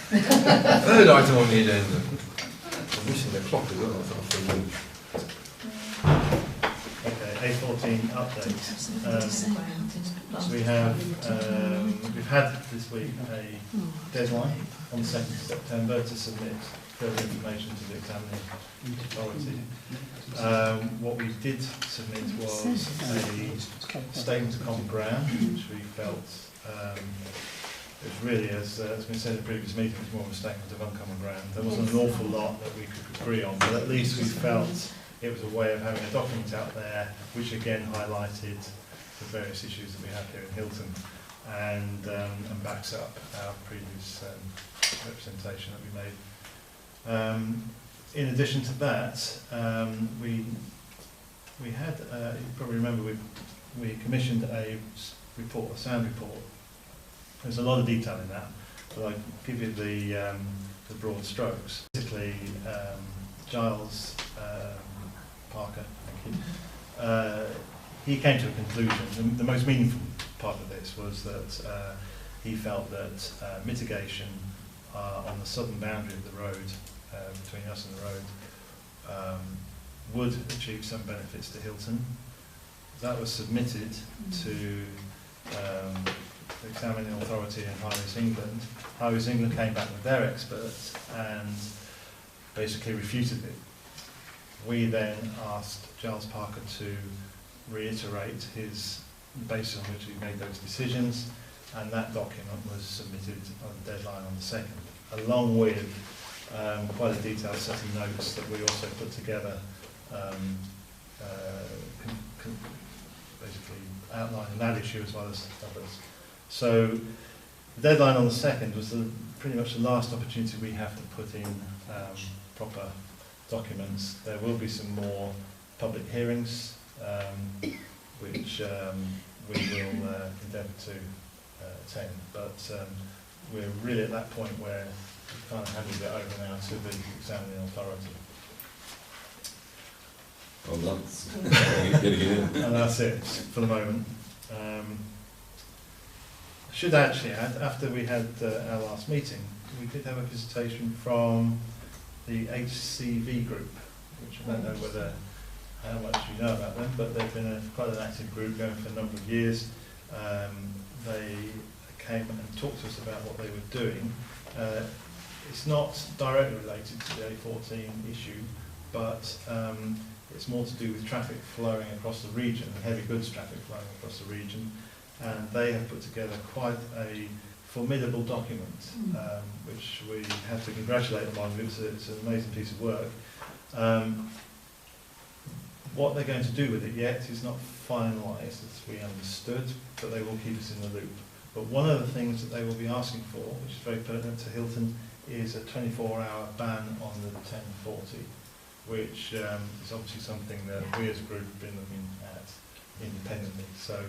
Third item on the agenda. I'm missing the clock as well. I thought I moved. Okay, A14 update. So we've had this week a deadline on the 2nd of September to submit further information to the examining authority. What we did submit was a statement of common ground, which we felt it was really, as has been said in the previous meeting, it was more of a statement of uncommon ground. There wasn't an awful lot that we could agree on, but at least we felt it was a way of having a document out there which again highlighted the various issues that we have here in Hilton and backs up our previous representation that we made. In addition to that, we had, you probably remember, we commissioned a report, a sound report. There's a lot of detail in that, but I'll give you the broad strokes. Basically, Giles Parker, thank you, he came to a conclusion. The most meaningful part of this was that he felt that mitigation on the southern boundary of the road, between us and the road, would achieve some benefits to Hilton. That was submitted to the examining authority in Highways England. Highways England came back with their experts and basically refuted it. We then asked Giles Parker to reiterate his basis on which he made those decisions, and that document was submitted on the deadline on the 2nd, along with quite a detailed set of notes that we also put together, basically outlining that issue as well as others. So the deadline on the 2nd was pretty much the last opportunity we have to put in proper documents. There will be some more public hearings, which we will endeavour to attend, but we're really at that point where we've kind of handed it over now to the examining authority. Well done. Getting it in. And that's it for the moment. I should actually add, after we had our last meeting, we did have a visitation from the HCV group, which I don't know how much you know about them, but they've been quite an active group going for a number of years. They came and talked to us about what they were doing. It's not directly related to the A14 issue, but it's more to do with traffic flowing across the region, heavy goods traffic flowing across the region, and they have put together quite a formidable document, which we have to congratulate them on. It's an amazing piece of work. What they're going to do with it yet is not finalised, as we understood, but they will keep us in the loop. But one of the things that they will be asking for, which is very pertinent to Hilton, is a 24-hour ban on the 1040, which is obviously something that we as a group have been looking at independently. So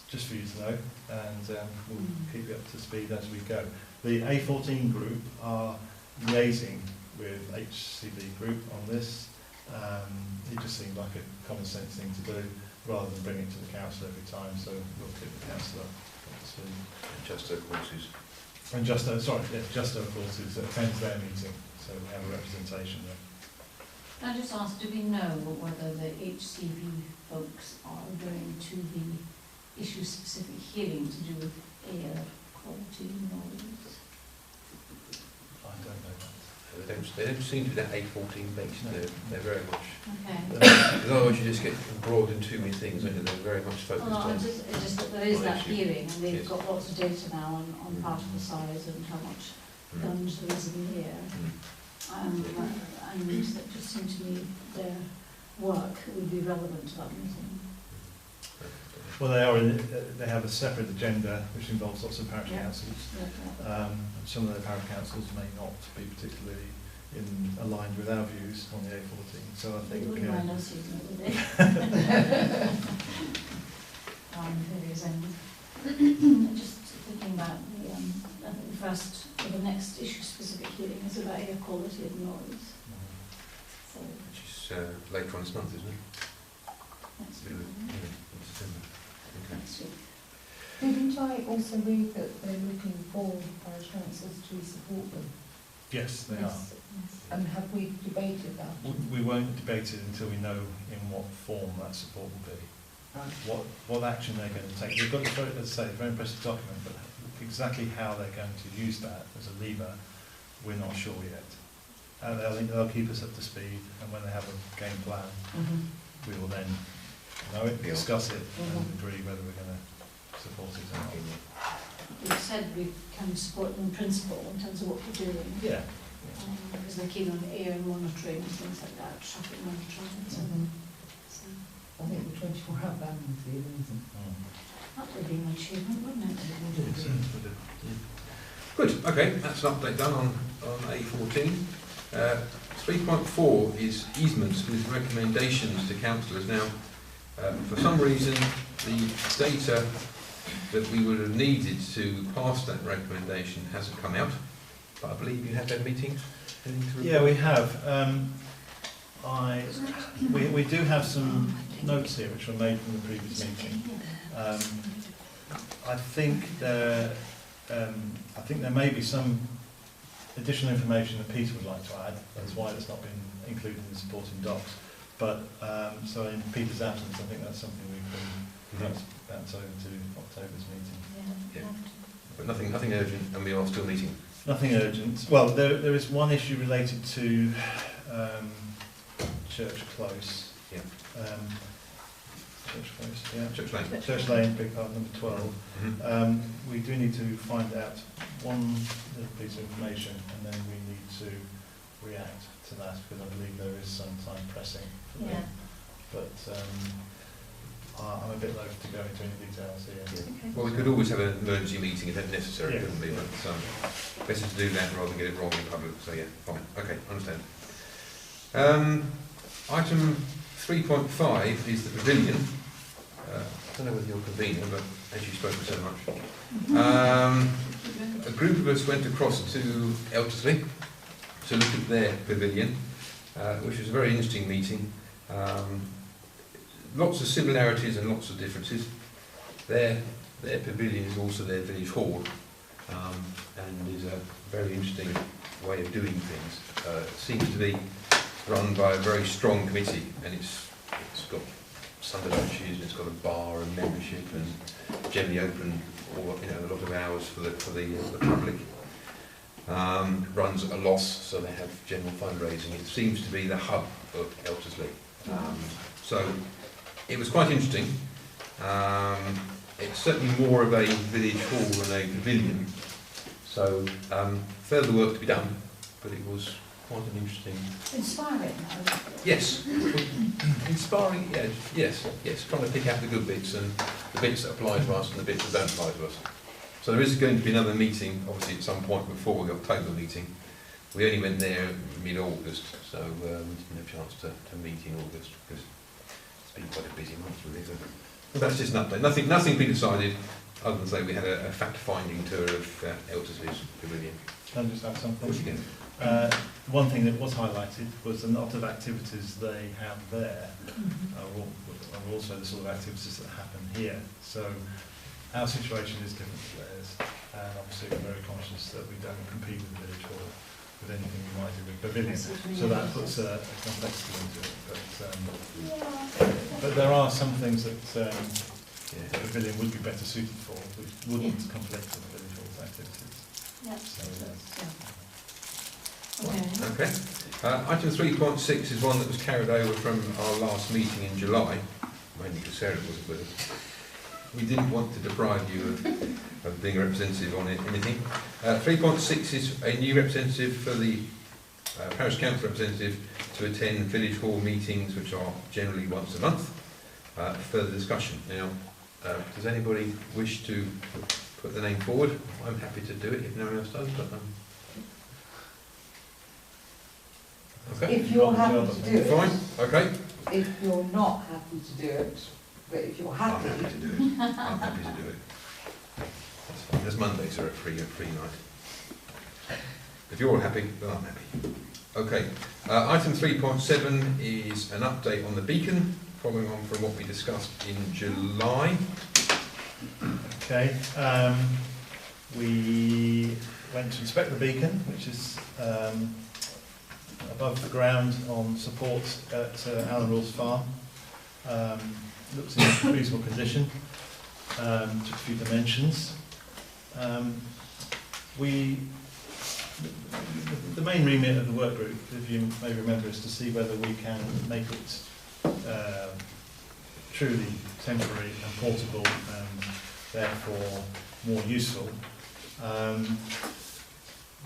just for you to know, and we'll keep you up to speed as we go. The A14 group are liaising with HCB group on this. It just seemed like a common sense thing to do, rather than bring it to the council every time, so we'll keep the council up to speed. Justo, of course, is... And Justo, of course, attends their meeting, so we have a representation there. Can I just ask, do we know whether the HCV folks are going to the issue-specific hearing to do with air quality noise? I don't know that. They don't seem to be that A14 based. No. They're very much... Okay. Because otherwise you just get embroiled in too many things, and they're very much focused Well, on... it's just that there is that issue. hearing, and they've Yes. got lots of data now on part of the size and how much gunge there is in the air. And that just seemed to me their work would be relevant to that meeting. Well, they have a separate agenda which involves lots of parish councils. Some of the parish councils may not be particularly aligned with our views on the A14, so I think... They wouldn't mind us using it, would they? Various ends. Just thinking about I think the next issue-specific hearing is about air quality and noise. So Which is later on this month, isn't it? next In December. Okay. next week. Didn't I also read that they're looking for parish councils to support them? Yes, they are. Yes. And have we debated that? We won't debate it until we know in what form that support will be. Right. What action they're going to take. They've got, as I say, a very impressive document, but exactly how they're going to use that as a lever, we're not sure yet. And they'll keep us up to speed, and when they have a game plan, we will then know it, discuss it, and agree whether we're going to support it or not. You've said we can support them in principle in terms of what we're doing. Yeah. Because they're keen on air monitoring and things like that, traffic monitoring and so on. So I think the 24-hour ban would be amazing. that would be an achievement, wouldn't it? Good, okay, that's an update done on A14. 3.4 is easements with recommendations to councillors. Now, for some reason, the data that we would have needed to pass that recommendation hasn't come out, but I believe you have had meetings. Yeah, we have. We do have some notes here which were made from the previous meeting. I think there may be some additional information that Peter would like to add. That's why it's not been included in the supporting docs. But so in Peter's absence, I think that's something we can perhaps bounce over to October's meeting. Yeah. But nothing urgent, and we are still meeting. Nothing urgent. Well, there is one issue related to Church Close. Yeah. Church Close, yeah. Church Lane. Church Lane, big part number 12. We do need to find out one little piece of information, and then we need to react to that, because I believe there is some time pressing for them. But I'm a bit loath to go into any details here. Yeah. Well, we could always have an emergency meeting if necessary, couldn't we? But better to do that rather than get it wrong in public. So yeah, fine. Okay, understand. Item 3.5 is the Pavilion. I don't know whether you're convener, but as you spoke so much. A group of us went across to Eltersley to look at their pavilion, which was a very interesting meeting. Lots of similarities and lots of differences. Their pavilion is also their village hall, and is a very interesting way of doing things. It seems to be run by a very strong committee, and it's got Sunday lunches, and it's got a bar and membership, and generally open all, you know, a lot of hours for the public. Runs at a loss, so they have general fundraising. It seems to be the hub of Elterslie. So it was quite interesting. It's certainly more of a village hall than a pavilion. So further work to be done, but it was quite an interesting. Inspiring. Yes, inspiring. Yeah, yes. Trying to pick out the good bits and the bits that apply to us and the bits that don't apply to us. So there is going to be another meeting, obviously at some point before the October meeting. We only went there mid-August, so we didn't have a chance to meet in August because it's been quite a busy month really. So that's just an update. Nothing been decided, other than say we had a fact-finding tour of Elterslie's Pavilion. Can I just add something? Of course you can. One thing that was highlighted was a lot of activities they have there are also the sort of activities that happen here. So our situation is different to theirs, and obviously we're very conscious that we don't compete with the village hall with anything we might do with Pavilion. So that puts a complexity into it. But there are some things that the Pavilion would be better suited for, which wouldn't conflict with the village hall's activities. Yep. So, Okay. Item 3.6 is one that was carried over from our last meeting in July, mainly because Sarah wasn't with us. We didn't want to deprive you of being a representative on anything. 3.6 is a new representative for the Parish Council representative to attend village hall meetings, which are generally once a month. Further discussion. Now, does anybody wish to put the name forward? I'm happy to do it if no one else does. But, okay. If you're happy to do it. Fine. Okay. If you're not happy to do it, but if you're happy. I'm happy to do it. I'm happy to do it. That's fine. There's Mondays are a free night. If you're all happy, then I'm happy. Okay. Item 3.7 is an update on the beacon, following on from what we discussed in July. okay. We went to inspect the beacon, which is above the ground on support at Alan Rawls Farm. Looks in reasonable condition. Took a few dimensions. The main remit of the work group, if you may remember, is to see whether we can make it truly temporary and portable and therefore more useful.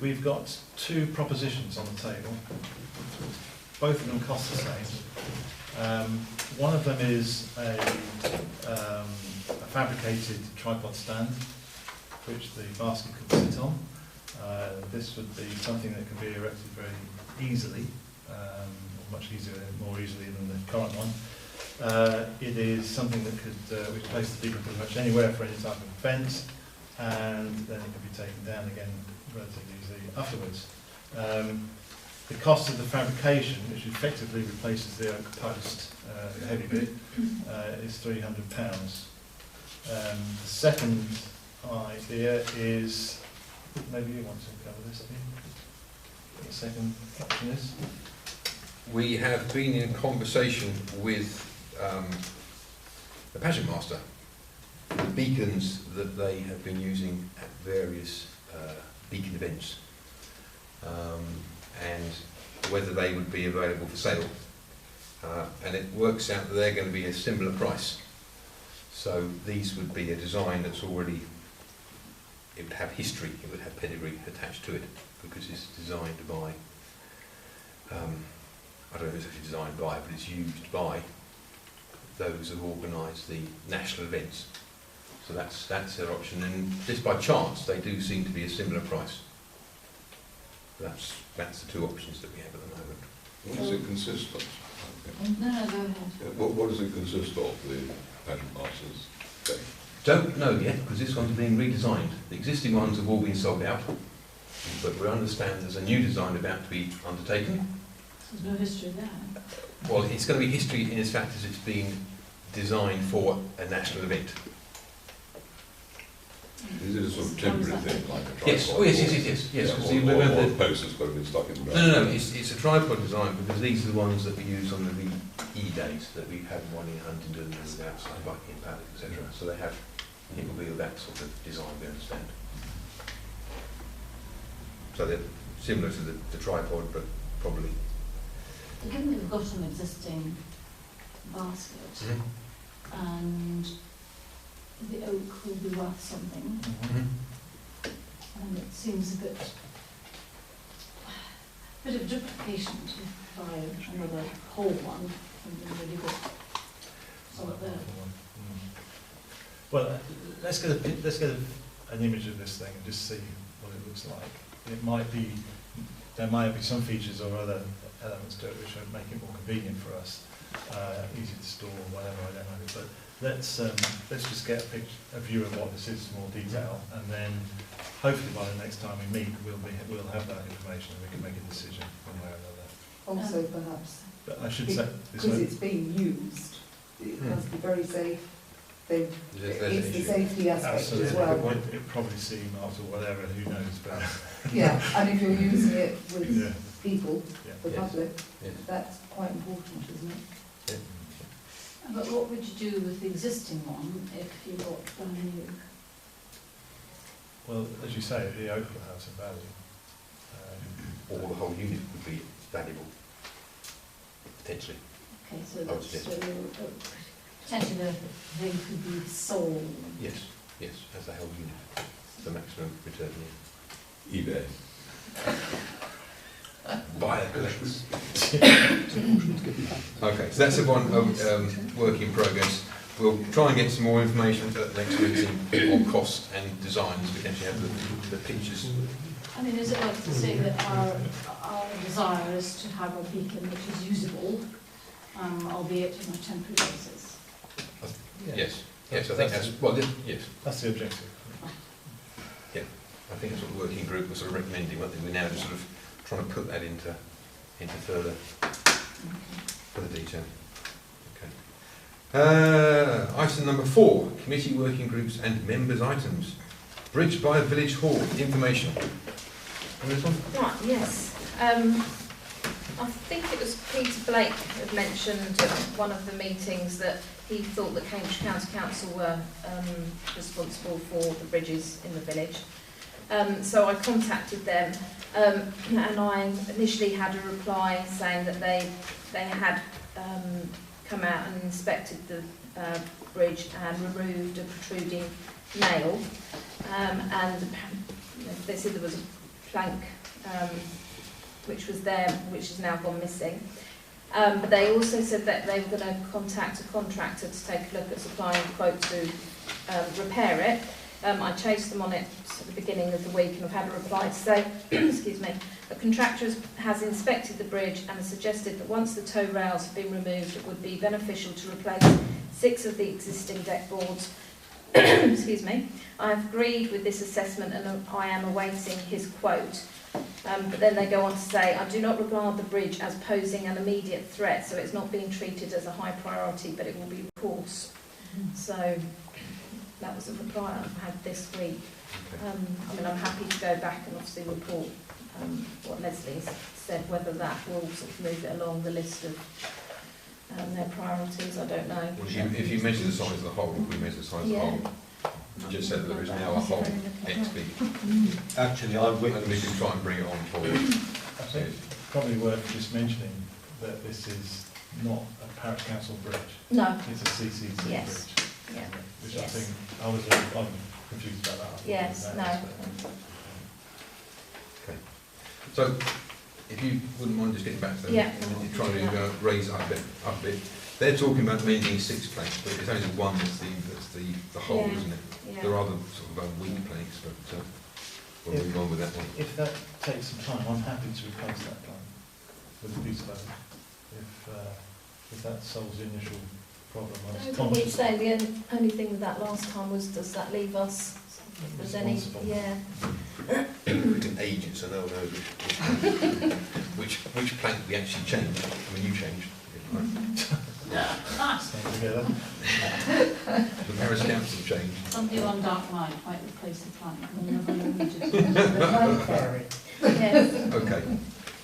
We've got two propositions on the table. Both of them cost the same. One of them is a fabricated tripod stand, which the basket could sit on. This would be something that can be erected very easily, much easier, more easily than the current one. It is something that could we place the beacon pretty much anywhere for any type of event, and then it can be taken down again relatively easily afterwards. The cost of the fabrication, which effectively replaces the oak post, the heavy bit, is £300. The second idea is, maybe you want to cover this, do you? The second option is? We have been in conversation with the pageant master, the beacons that they have been using at various beacon events, and whether they would be available for sale. And it works out that they're going to be a similar price. So these would be a design that's already, it would have history, it would have pedigree attached to it, because it's designed by, I don't know if it's actually designed by, but it's used by those who organise the national events. So that's their option, and just by chance they do seem to be a similar price. That's the two options that we have at the moment. What does it consist of? No, go ahead. What does it consist of, the pageant masters thing? Don't know yet, because this one's being redesigned. The existing ones have all been sold out, but we understand there's a new design about to be undertaken. There's no history there. Well, it's going to be history in its fact as it's been designed for a national event. Is it a sort of temporary thing, like a tripod? Yes, oh yes, yes. Because you Or remember a post that's got to be stuck in the ground? No, it's a tripod design because these are the ones that we use on the VE days that we've had one in Huntingdon and outside Buckingham Palace, etc. So they have, it will be of that sort of design, we understand. So they're similar to the tripod, but probably. Given that we've got an existing basket and the oak will be worth something, and it seems a bit of duplication to buy another whole one and then really good solid there. Well, let's get an image of this thing and just see what it looks like. It might be, there might be some features or other elements to it which would make it more convenient for us, easy to store, whatever, I don't know. But let's just get a view of what this is in more detail, and then hopefully by the next time we meet, we'll have that information and we can make a decision one way or another. Also, perhaps, But I should say, because it's being used, it must be very safe. It's the safety aspect as absolutely, well. it probably CE marked or whatever, who knows, but Yeah, and if you're using it with yeah. people, Yeah. the Yes. public, Yes. that's quite important, isn't it? But what would you do with the existing one if you got brand new? Well, as you say, the oak will have some value. Or the whole unit would be valuable, potentially. Okay, so I would that's suggest. potentially they could be sold. Yes, as the whole unit, the maximum return eBay. buyer collects. Okay, so that's the one work in progress. We'll try and get some more information at the next meeting on cost and designs. We actually have the pictures. I mean, is it right to say that our desire is to have a beacon which is usable, albeit on a temporary basis? Yes, I think that's, well, yes. That's the objective. I think that's what the working group was sort of recommending. I think we're now just sort of trying to put that into further detail. Okay. Item number 4, committee working groups and members' items. Bridge by Village Hall, information. On this one? Right, yes. I think it was Peter Blake had mentioned at one of the meetings that he thought that Cambridge County Council were responsible for the bridges in the village. So I contacted them and I initially had a reply saying that they had come out and inspected the bridge and removed a protruding nail, and they said there was a plank which was there, which has now gone missing. But they also said that they were going to contact a contractor to take a look at supplying a quote to repair it. I chased them on it at the beginning of the week and I've had a reply to say, excuse me, a contractor has inspected the bridge and has suggested that once the tow rails have been removed, it would be beneficial to replace 6 of the existing deck boards. Excuse me. I have agreed with this assessment and I am awaiting his quote. But then they go on to say, I do not regard the bridge as posing an immediate threat, so it's not being treated as a high priority, but it will be of course. So that was a reply I've had this week. I mean, I'm happy to go back and obviously report what Leslie's said, whether that will sort of move it along the list of their priorities, I don't know. Well, if you measure the size of the hole, we measure the size of the hole. You just said that there is now a hole X big. Actually, And we can try and bring it on forward. I think it's probably worth just mentioning that this is not a Parish Council bridge. No. It's a CCC Yes. bridge. Yeah. Which Yes. I think, I'm confused about that. Yes, no. Okay. So, if you wouldn't mind just getting back to them, Yeah. and trying to raise it up a bit. They're talking about mending 6 planks, but it's only one that's the hole, Yeah. isn't it? Yeah. There are other sort of weak planks, but we'll move on with that one. If that takes some time, I'm happy to replace that plank with a piece of oak. If that solves the initial problem, I was I think conscious. we'd say the only thing with that last time was, does that leave us, if there's any, Responsible. yeah. We can age it so no one knows which plank we actually changed. I mean, you changed. Right. together. The Parish Council changed. Somebody on dark night might replace the plank. Yes. Okay,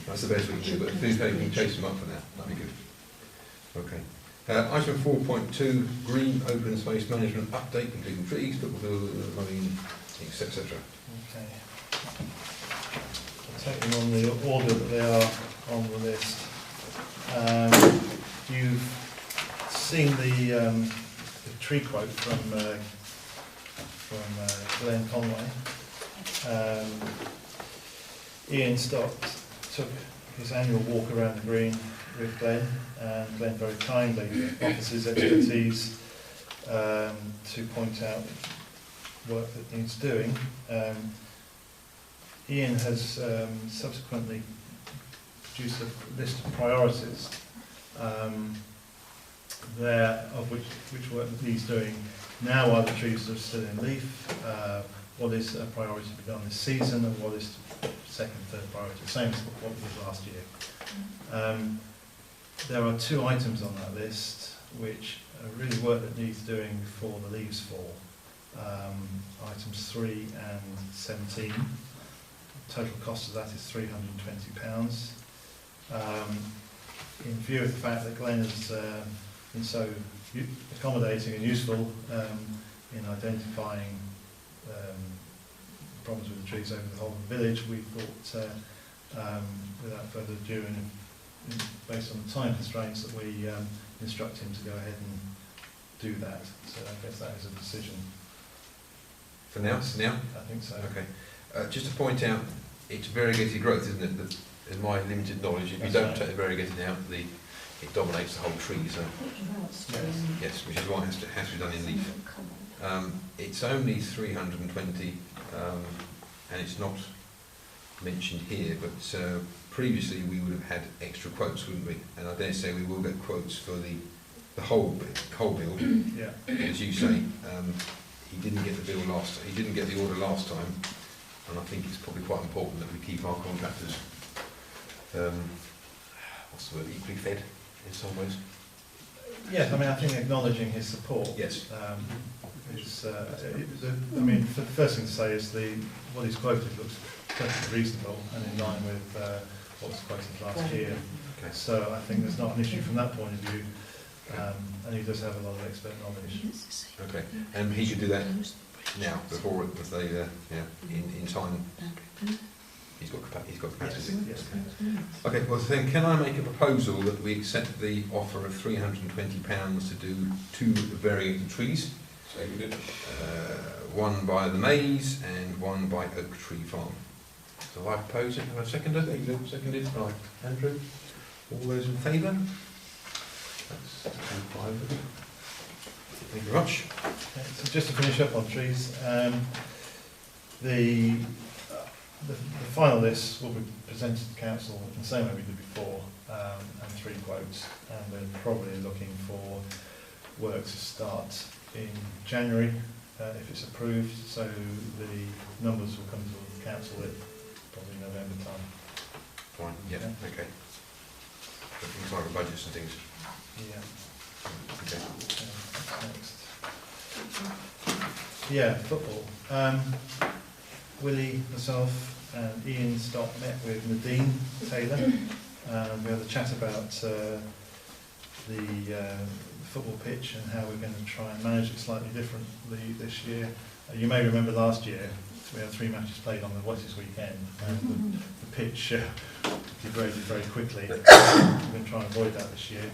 that's the best we can do, but please maybe we can chase them up for that, that'd be good. Okay. Item 4.2, green open space management update, including trees, football, marine, etc. Okay. I'll take them on the order that they are on the list. You've seen the tree quote from Glenn Conway. Ian Stott took his annual walk around the green with Glenn, and Glenn very kindly offers his expertise to point out work that needs doing. Ian has subsequently produced a list of priorities there of which work that he's doing. Now are the trees that are still in leaf, what is a priority to be done this season, and what is second, third priority, same as what was last year. There are 2 items on that list which are really work that needs doing before the leaves fall. Items 3 and 17. Total cost of that is £320. In view of the fact that Glenn has been so accommodating and useful in identifying problems with the trees over the whole of the village, we thought, without further ado, and based on the time constraints, that we instruct him to go ahead and do that. So I guess that is a decision. For now? Now? I think so. Okay. Just to point out, it's variegated growth, isn't it? That, in my limited knowledge, if you That's don't right. take the variegated out, it dominates the whole tree. So yes, which is why it has to be done in leaf. It's only 320, and it's not mentioned here, but previously we would have had extra quotes, wouldn't we? And I dare say we will get quotes for the whole build. Yeah. As you say, he didn't get the order last time, and I think it's probably quite important that we keep our contractors, what's the word, equally fed in some ways. Yes, I mean, I think acknowledging his support. Yes. Is, I mean, the first thing to say is what he's quoted looks perfectly reasonable and in line with what was quoted last year. Okay. So I think there's not an issue from that point of view, and he does have a lot of expert knowledge. Okay, and he could do that now before if they, in time. He's got capacity. Yes. Okay, well then, can I make a proposal that we accept the offer of £320 to do 2 variegated trees? Seconded. One by the Maze and one by Oak Tree Farm. So I propose it. Have I seconded? Seconded. Right. Andrew? All those in favour? That's 5 of them. Thank you very much. Okay, so just to finish up on trees, the final list will be presented to council in the same way we did before, and 3 quotes, and we're probably looking for work to start in January if it's approved, so the numbers will come to the council at probably November time. Fine. Yeah. Okay. But things like the budgets and things. Yeah. Okay. Next. Yeah, football. Willie, myself, and Ian Stott met with Nadine Taylor. We had a chat about the football pitch and how we're going to try and manage it slightly differently this year. You may remember last year we had 3 matches played on the What's weekend, and the pitch degraded very quickly. We're going to try and avoid that this year.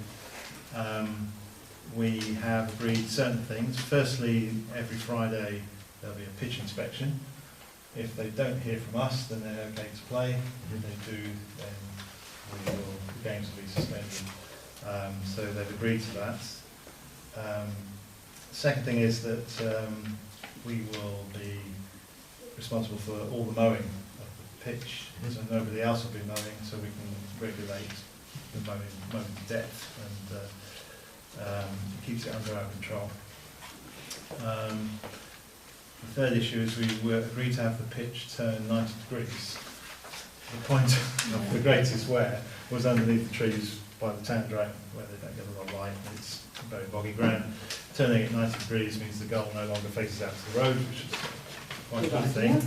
We have agreed certain things. Firstly, every Friday there'll be a pitch inspection. If they don't hear from us, then they're okay to play. If they do, then the games will be suspended. So they've agreed to that. Second thing is that we will be responsible for all the mowing of the pitch, so nobody else will be mowing, so we can regulate the mowing depth, and it keeps it under our control. The third issue is we agreed to have the pitch turn 90 degrees. The point of the greatest wear was underneath the trees by the town drain where they don't get a lot of light. It's very boggy ground. Turning it 90 degrees means the goal no longer faces out to the road, which is quite a good thing.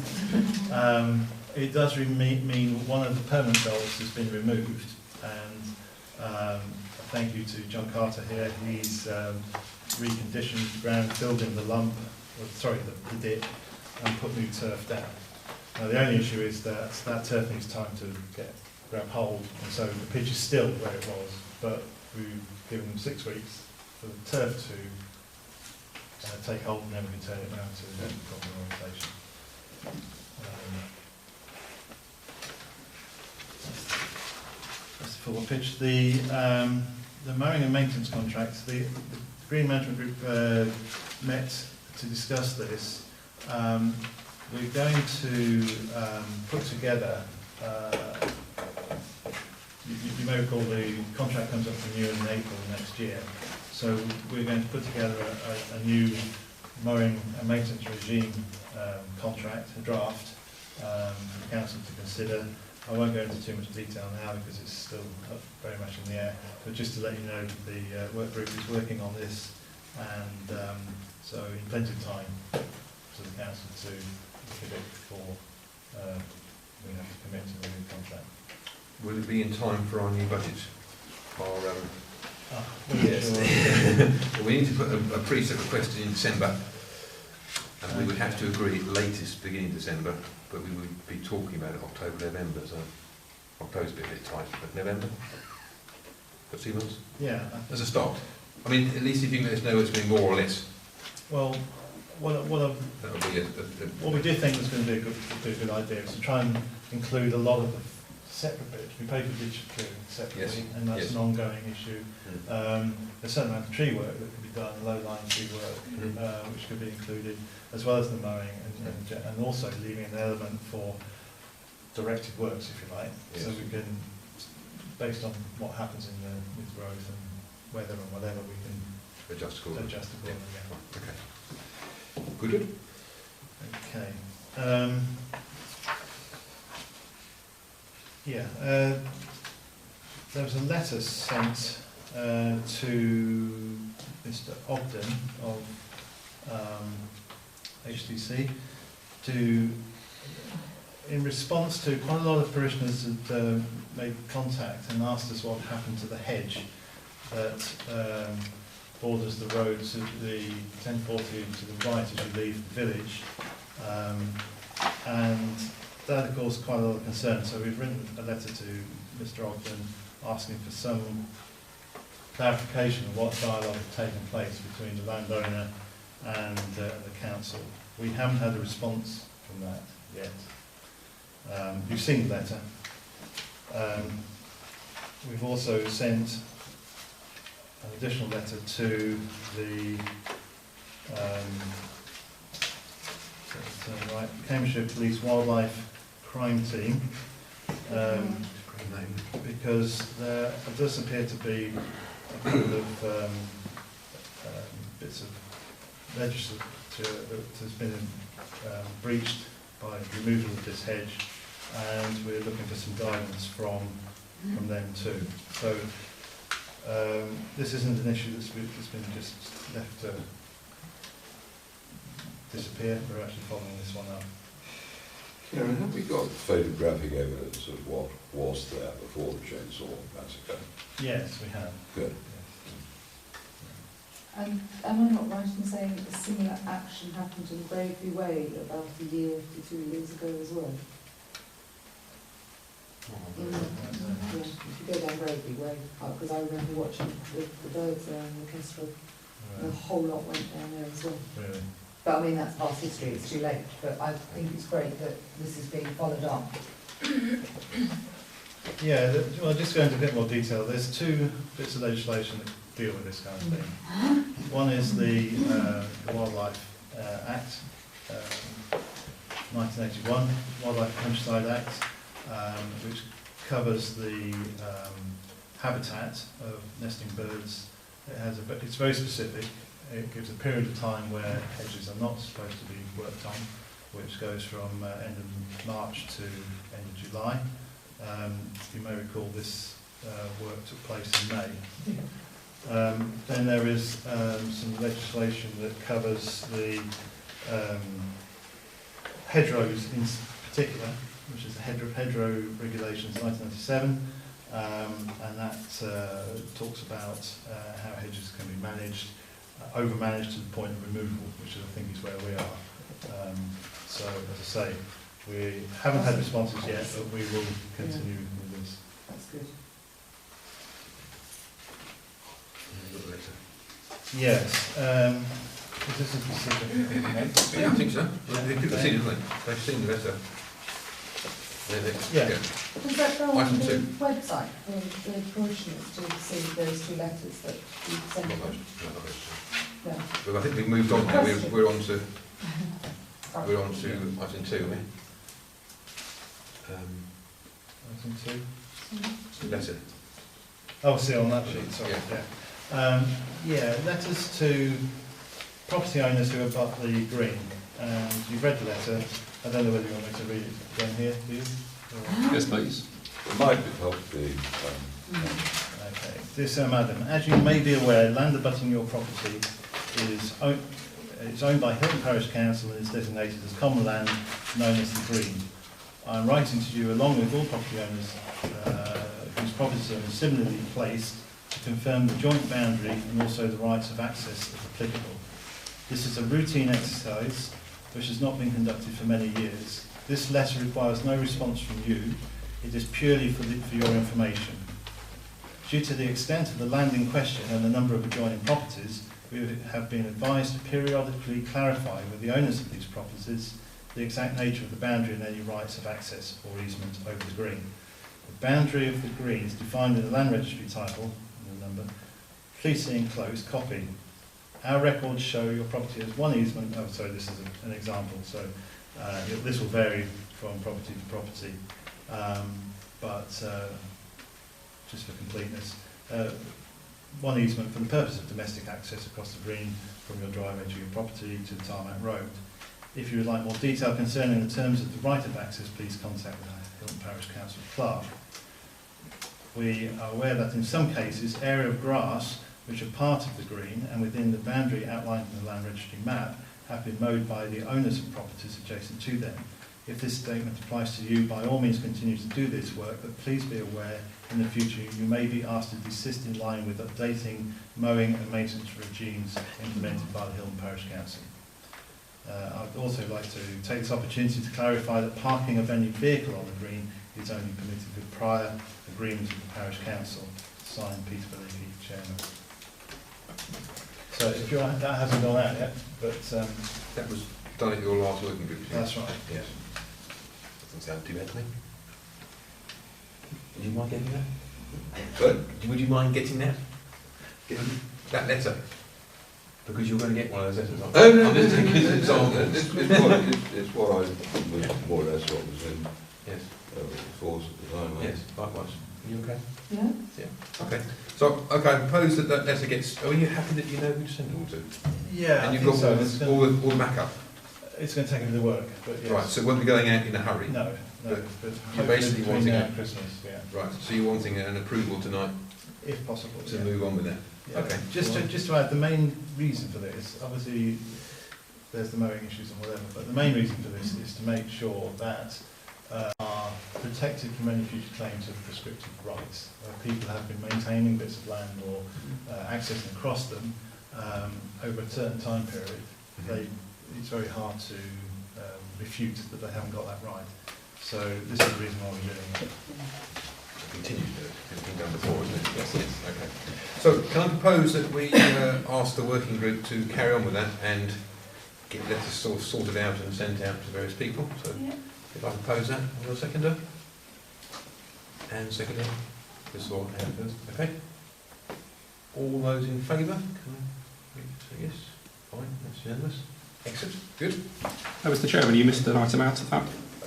It does mean one of the permanent goals has been removed, and thank you to John Carter here. He's reconditioned the ground, filled in the lump, the dip, and put new turf down. Now the only issue is that turf needs time to grab hold, and so the pitch is still where it was, but we've given them 6 weeks for the turf to take hold, and then we can turn it around to the proper orientation. That's the full pitch. The mowing and maintenance contracts, the Green Management Group met to discuss this. We're going to put together, you may recall the contract comes up for renewal in April next year, so we're going to put together a new mowing and maintenance regime contract, a draft for the council to consider. I won't go into too much detail now because it's still very much in the air, but just to let you know that the work group is working on this, and so in plenty of time for the council to look at it before we have to commit to the new contract. Will it be in time for our new budget? Yes. Well, we need to put a pre-set request in December, and we would have to agree at latest beginning of December, but we would be talking about it October, November, so October's a bit tight, but November? For 2 months? Yeah. As a start. I mean, at least if you can let us know it's going to be more or less. Well, what we did think was going to be a good idea was to try and include a lot of the separate bits. We pay for digital clearing separately, and that's an ongoing issue. There's a certain amount of tree work that can be done, low-lying tree work, which could be included, as well as the mowing, and also leaving an element for directed works, if you like, so we can, based on what happens with growth and weather and whatever, we can adjust accordingly. Yeah. Okay. Good. Okay. There was a letter sent to Mr. Ogden of HTC in response to quite a lot of parishioners had made contact and asked us what happened to the hedge that borders the road to the 1040 to the right as you leave the village, and that had caused quite a lot of concern. So we've written a letter to Mr. Ogden asking for some clarification of what dialogue had taken place between the landowner and the council. We haven't had a response from that yet. You've seen the letter. We've also sent an additional letter to the Cambridgeshire Police Wildlife Crime Team, because there does appear to be a couple of bits of legislature that has been breached by removal of this hedge, and we're looking for some guidance from them too. So this isn't an issue that's been just left to disappear. We're actually following this one up. Karen, have we got photographic evidence of what was there before the chainsaw massacre? Yes, we have. Good. And am I not right in saying that a similar action happened in Gravely Way about a year to 2 years ago as well? If you go down Gravely Way, because I remember watching the birds there and the kestrel, and a whole lot went down there as well. Really? But I mean, that's past history, it's too late, but I think it's great that this is being followed up. Yeah, well, just go into a bit more detail. There's 2 bits of legislation that deal with this kind of thing. One is the Wildlife Act, 1981, Wildlife Countryside Act, which covers the habitat of nesting birds. It's very specific. It gives a period of time where hedges are not supposed to be worked on, which goes from end of March to end of July. You may recall this work took place in May. Then there is some legislation that covers the hedgerows in particular, which is the hedgerow regulations 1997, and that talks about how hedges can be managed, over-managed to the point of removal, which I think is where we are. So, as I say, we haven't had responses yet, but we will continue with this. That's good. Yes. Is this a specific? Yeah, I think so. People have seen it, haven't they? They've seen the letter. Yeah. Does that go on Item the 2. website for the parishioners to see those two letters that you sent Not them? those. No. But I think we've moved on now. We're on to Sorry. item 2, aren't we? Item 2. Letter. Oh, see on that sheet, sorry. Yeah. Letters to property owners who abut the green. And you've read the letter. I don't know whether you want me to read it again here, do you? Or- Yes, please. It might be helpful. Okay. Dear Sir Madam, as you may be aware, land abutting your property is owned by Hilton Parish Council and is designated as common land known as the Green. I am writing to you along with all property owners whose properties are similarly placed to confirm the joint boundary and also the rights of access if applicable. This is a routine exercise which has not been conducted for many years. This letter requires no response from you. It is purely for your information. Due to the extent of the land in question and the number of adjoining properties, we have been advised to periodically clarify with the owners of these properties the exact nature of the boundary and any rights of access or easement over the green. The boundary of the green is defined in the land registry title, the number. Please see enclosed copy. Our records show your property has one easement. Oh, sorry, this is an example. So this will vary from property to property, but just for completeness, one easement for the purpose of domestic access across the green from your driveway to your property to the tarmac road. If you would like more detail concerning the terms of the right of access, please contact the Hilton Parish Council Clerk. We are aware that in some cases, area of grass which are part of the green and within the boundary outlined in the land registry map have been mowed by the owners of properties adjacent to them. If this statement applies to you, by all means continue to do this work, but please be aware in the future you may be asked to desist in line with updating mowing and maintenance regimes implemented by the Hilton Parish Council. I'd also like to take this opportunity to clarify that parking of any vehicle on the green is only permitted with prior agreement with the Parish Council. Signed, Peter Bellini, Chairman. So if that hasn't gone out yet, but That was done at your last working group. that's right. Yes. Doesn't sound too bad to me. Would you mind getting that? But would you mind getting that? Getting that letter? Because you're going to get one of those letters, aren't you? Oh, no, I'm just taking an example. it's what I was more or less what was in Yes. force at the time. Yes, likewise. Are you okay? Yeah. Yeah. Okay. So, okay, I propose that that letter gets... Are you happy that you know who to send it all to? Yeah, And I you've think got so. all the backup? It's going to take a bit of work, but yes. Right, so it won't be going out in a hurry? No, But but you're basically between wanting now it- and Christmas, yeah, Right, so you're wanting an approval tonight if possible. to yeah. move on with that? Yeah. Okay. Just to add, the main reason for this, obviously, there's the mowing issues and whatever, but the main reason for this is to make sure that are protected from any future claims of prescriptive rights. People have been maintaining bits of land or accessing across them over a certain time period. It's very hard to refute that they haven't got that right. So this is the reason why we're doing it. Continue to do it. It's been done before, isn't it? Yes, yes. Okay. So can I propose that we ask the working group to carry on with that and get letters sort of sorted out and sent out to various people? So Yeah. if I propose that, will a seconder? And seconder? This or hand first. Okay. All those in favour? Can I say yes? Fine, that's unanimous. Excellent. Good. Oh, Mr. Chairman, you missed an item out of that.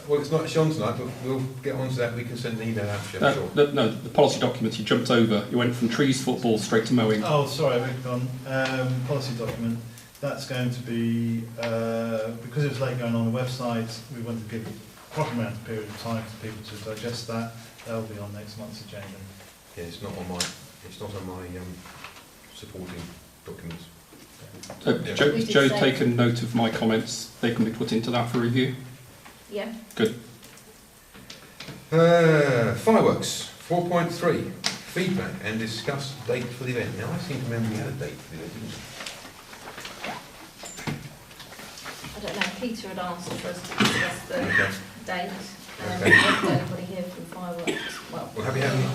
Well, it's not on tonight, but we'll get on to that. We can send an email out to you, I'm sure. No, the policy document you jumped over. You went from trees, football, straight to mowing. Oh, sorry, I moved on. Policy document. That's going to be, because it was late going on the website, we want to give a proper amount of period of time for people to digest that. That'll be on next month's agenda. Yeah, it's not on my supporting documents. So Yeah. Joe, We did Joe's say- taken note of my comments. They can be put into that for review. Yeah. Fireworks, 4.3, feedback and discuss date for the event. Now, I seem to remember we had a date for the event, didn't we? I don't know, Peter had asked for us to discuss the Okay. date. Okay. Anybody here from fireworks? Well, Well, have you had any?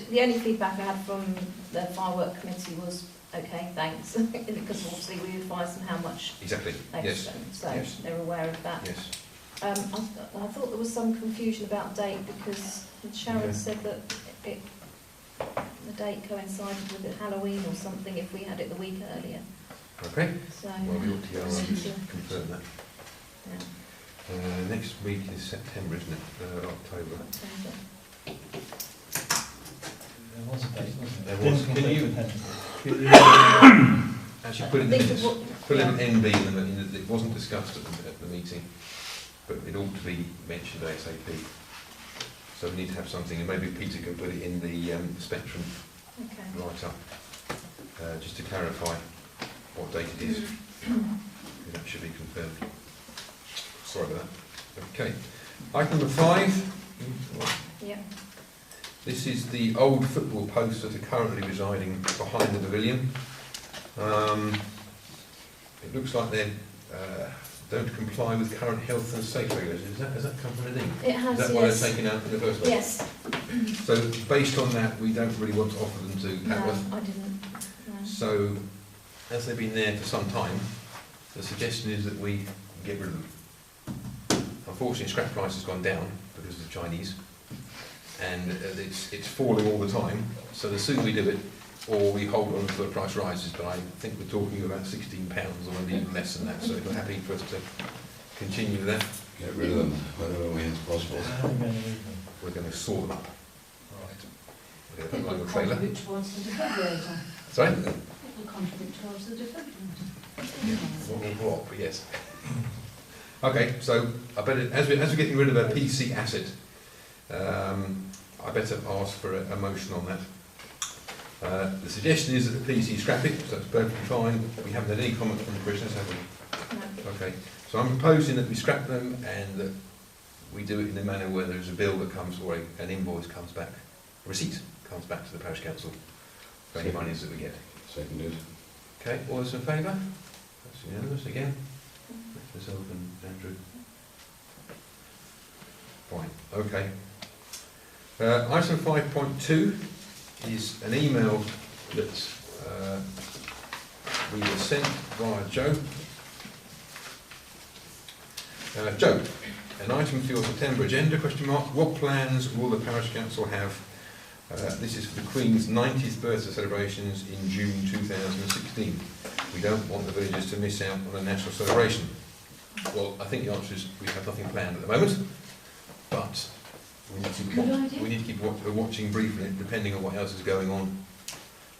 the only feedback I had from the firework committee was, okay, thanks, because obviously we advised them how much Exactly, they've yes, spent, so yes. they're aware of that. Yes. I thought there was some confusion about date because Sharon Okay. said that the date coincided with Halloween or something if we had it the week earlier. Okay, So, well, we ought to go and Yeah. confirm that. yeah, Next week is September, isn't it? October. October. There was a date, wasn't There there? was. Didn't Can you- conflict with Actually, put it in I the think minutes. what- Put yeah. an NB in the minutes. It wasn't discussed at the meeting, but it ought to be mentioned ASAP. So we need to have something, and maybe Peter can put it in the spectrum Okay. write-up, just to clarify what date it is. That should be confirmed. Sorry about that. Okay. Item number 5. Yeah. This is the old football posts that are currently residing behind the pavilion. It looks like they don't comply with current health and safety regulations. Has that come from a thing? It Is has, that why yes. they're taken out in the first place? Yes. So based on that, we don't really want to offer them to No, Patworth. I didn't. No. So, as they've been there for some time, the suggestion is that we get rid of them. Unfortunately, scrap price has gone down because of the Chinese, and it's falling all the time. So the sooner we do it, or we hold on until the price rises. But I think we're talking about £16 or maybe even less than that. So if you're happy for us to continue with that, Get rid of them whenever it's possible. How are you going to leave them? we're going to saw them up. Right. We're It going to will like a trailer. contribute towards the defibrillator. Sorry? It will contribute towards the defibrillator. What, but yes. Okay, so I better, as we're getting rid of a PC asset, I better ask for a motion on that. The suggestion is that the PC scrap it, so that's perfectly fine. We haven't had any comment from the parishioners, have we? No. Okay, so I'm proposing that we scrap them and that we do it in a manner where there's a bill that comes, or an invoice comes back, a receipt comes back to the parish council for any monies that we get. Seconded. Okay, all those in favour? That's unanimous again. Myself and Andrew. Fine, okay. Item 5.2 is an email that we were sent via Joe. Joe, an item for your September agenda, question mark. What plans will the Parish Council have? This is for the Queen's 90th birthday celebrations in June 2016. We don't want the villagers to miss out on a national celebration. Well, I think the answer is we have nothing planned at the moment, but we need to keep watching briefly, depending on what else is going on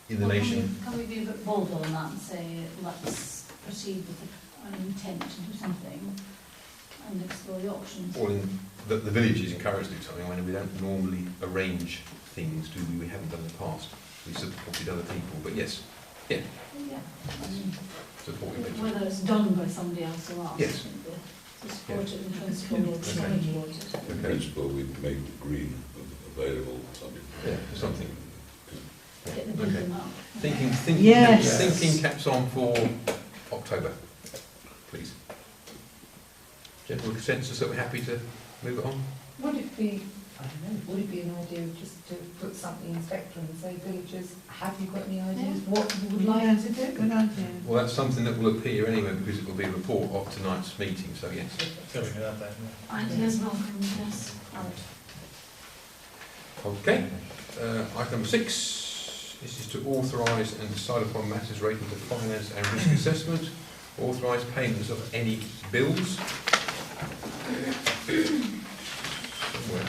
in the Well, nation. Can we be a bit bolder on that and say, let's proceed with an intent to do something and explore the options? Or in the village is encouraged to do something. I mean, we don't normally arrange things, do we? We haven't done in the past. We supported other people, but yes, Yeah. I mean, supporting people. whether it's done by somebody else or us. Yes. To support it in principle or to Okay. manipulate it. In principle, we make green available something. Yeah, something. Get the Okay. building up. Thinking, Yes. thinking caps on for October, please. General consensus that we're happy to move it on? Would it be, I don't know, would it be an idea just to put something in Spectrum and say, villagers, have you got any ideas what you would like to do? Good idea. Well, that's something that will appear anyway because it will be a report of tonight's meeting, so yes. So we can add that in. Ideas welcome, yes. Okay, item number 6, this is to authorise and decide upon matters relating to finance and risk assessment, authorise payments of any bills. Somewhere